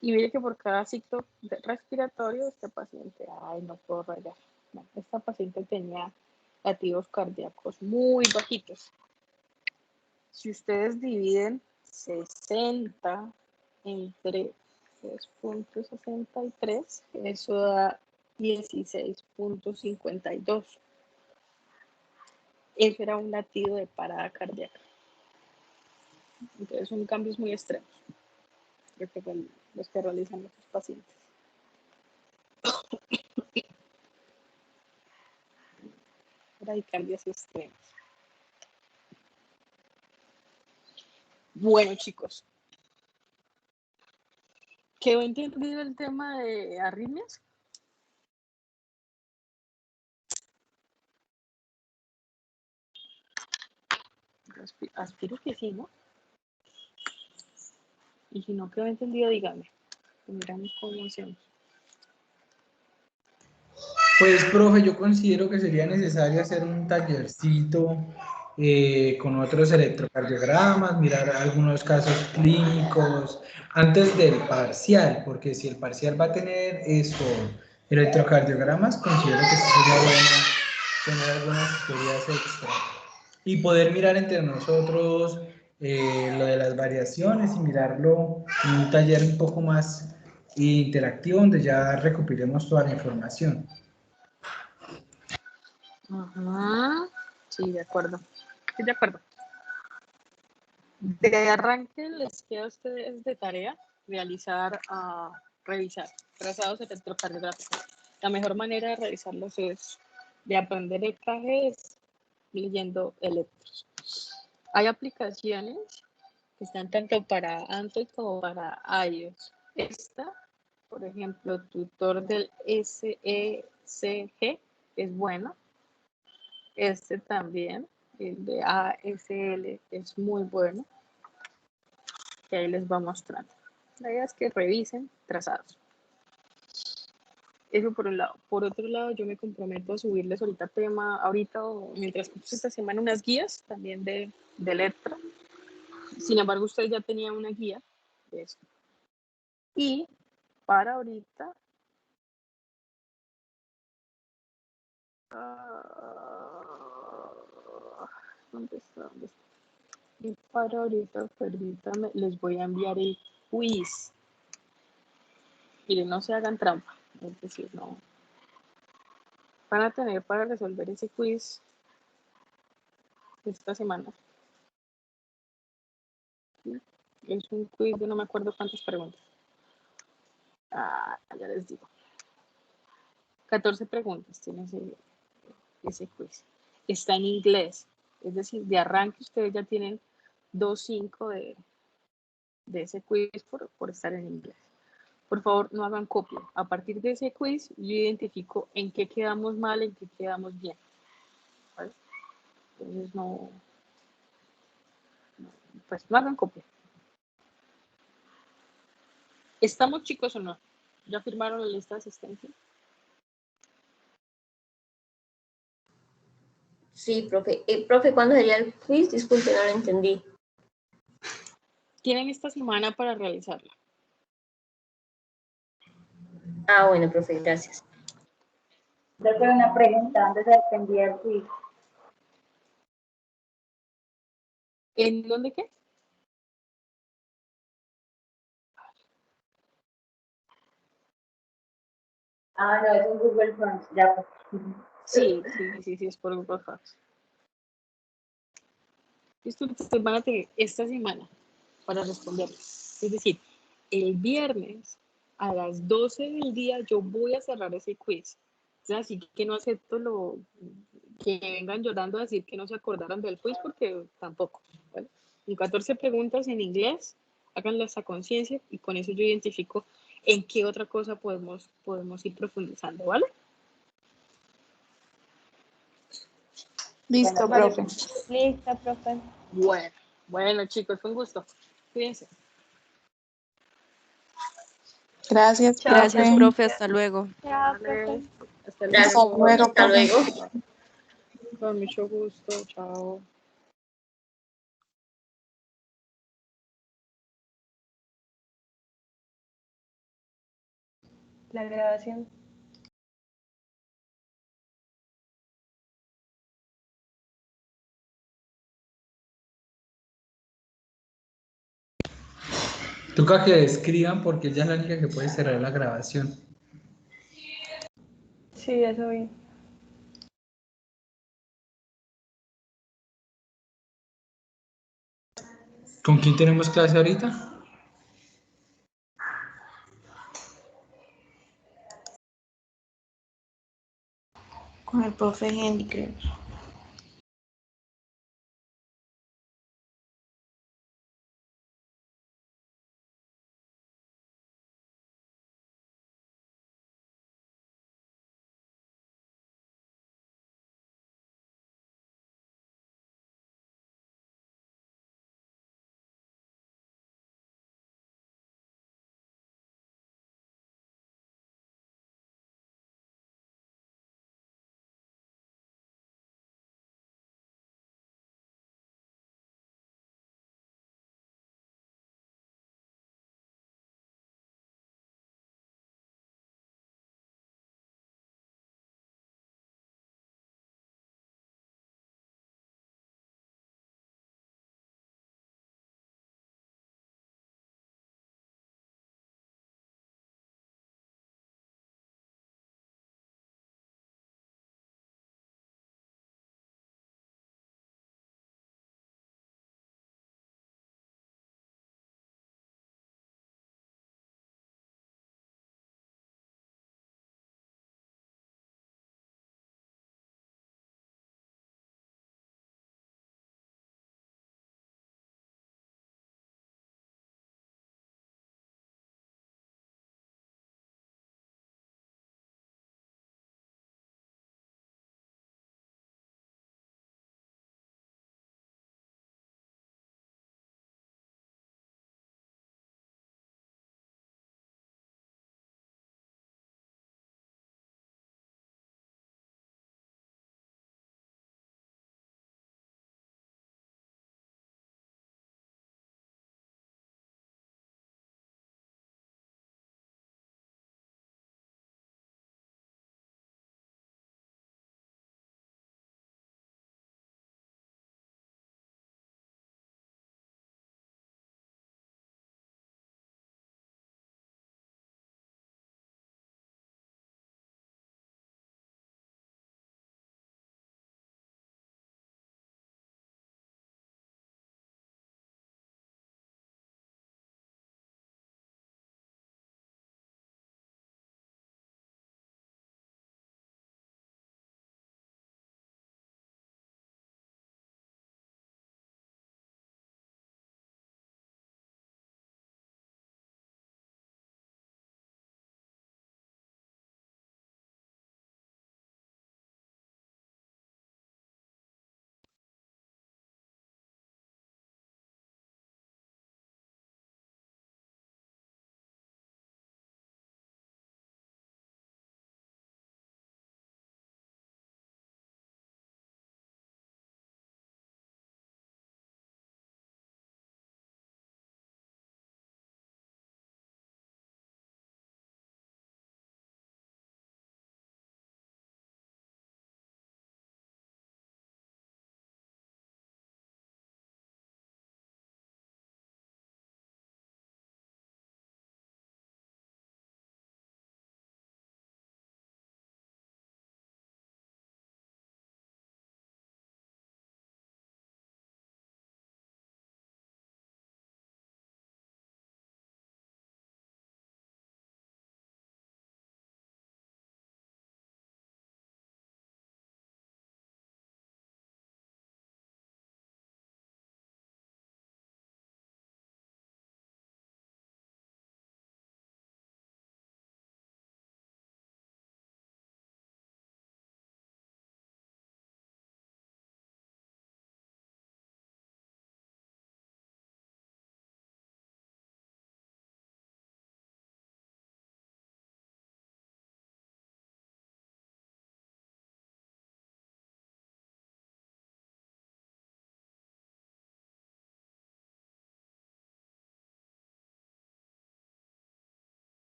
Y mire que por cada ciclo respiratorio, este paciente, ay, no puedo rayar. No, esta paciente tenía latidos cardíacos muy bajitos. Si ustedes dividen 60 entre 3.63, eso da 16.52. Ese era un latido de parada cardíaca. Entonces son cambios muy extremos los que realizan estos pacientes. Bradicardias extremas. Bueno, chicos, ¿quedó entendido el tema de arritmias? Aspiro que sí, ¿no? Y si no quedó entendido, díganme. Miramos cómo hacemos. Pues, profe, yo considero que sería necesario hacer un tallercito con otros electrocardiogramas, mirar algunos casos clínicos antes del parcial, porque si el parcial va a tener eso, electrocardiogramas, considero que sí sería bueno tener algunas teorías extra y poder mirar entre nosotros lo de las variaciones y mirarlo en un taller un poco más interactivo donde ya recopilemos toda la información. Ajá. Sí, de acuerdo. Estoy de acuerdo. De arranque les queda a ustedes de tarea realizar, revisar trazados electrocardiográficos. La mejor manera de revisarlos es de aprender el traje es leyendo electros. Hay aplicaciones que están tanto para Android como para iOS. Esta, por ejemplo, tutor del SECG es bueno. Este también, el de ASL, es muy bueno. Y ahí les va mostrando. La idea es que revisen trazados. Eso por un lado. Por otro lado, yo me comprometo a subirles ahorita o mientras esta semana unas guías también de Electra. Sin embargo, ustedes ya tenían una guía de eso. Y para ahorita, ¿dónde está? Y para ahorita, permítame, les voy a enviar el quiz. Miren, no se hagan trampa. Es decir, no. Van a tener para resolver ese quiz esta semana. ¿Sí? Es un quiz de no me acuerdo cuántas preguntas. Ya les digo. 14 preguntas tiene ese quiz. Está en inglés. Es decir, de arranque ustedes ya tienen 2.5 de ese quiz por estar en inglés. Por favor, no hagan copia. A partir de ese quiz, yo identifico en qué quedamos mal, en qué quedamos bien. ¿Vale? Entonces, pues no hagan copia. ¿Estamos, chicos, o no? ¿Ya firmaron la lista de asistencia? Sí, profe. Profe, ¿cuándo sería el quiz? Disculpe, no lo entendí. Tienen esta semana para realizarla. Ah, bueno, profe, gracias. Profe, una pregunta, ¿dónde se atendía el quiz? ¿En dónde qué? Ah, no, es un Google Forms, ya pues. Sí, es por Google Fox. Ustedes van a tener esta semana para responderles. Es decir, el viernes a las 12 del día yo voy a cerrar ese quiz. Así que no acepto que vengan llorando a decir que no se acordaron del quiz porque tampoco. ¿Vale? Con 14 preguntas en inglés, háganlas a conciencia y con eso yo identifico en qué otra cosa podemos ir profundizando, ¿vale? Listo, Vale. profe. Listo, profe. Bueno, chicos, fue un gusto. Cuídense. Gracias, Gracias, profe. profe. Hasta luego. Chao, Vale. profe. Hasta Gracias, Hasta luego. luego, hasta profe. luego. Con mucho gusto. Chao. La grabación. Toca que escriban porque ella es la única que puede cerrar la grabación. Sí, eso vi. ¿Con quién tenemos clase ahorita? Con el profe Henry, creo.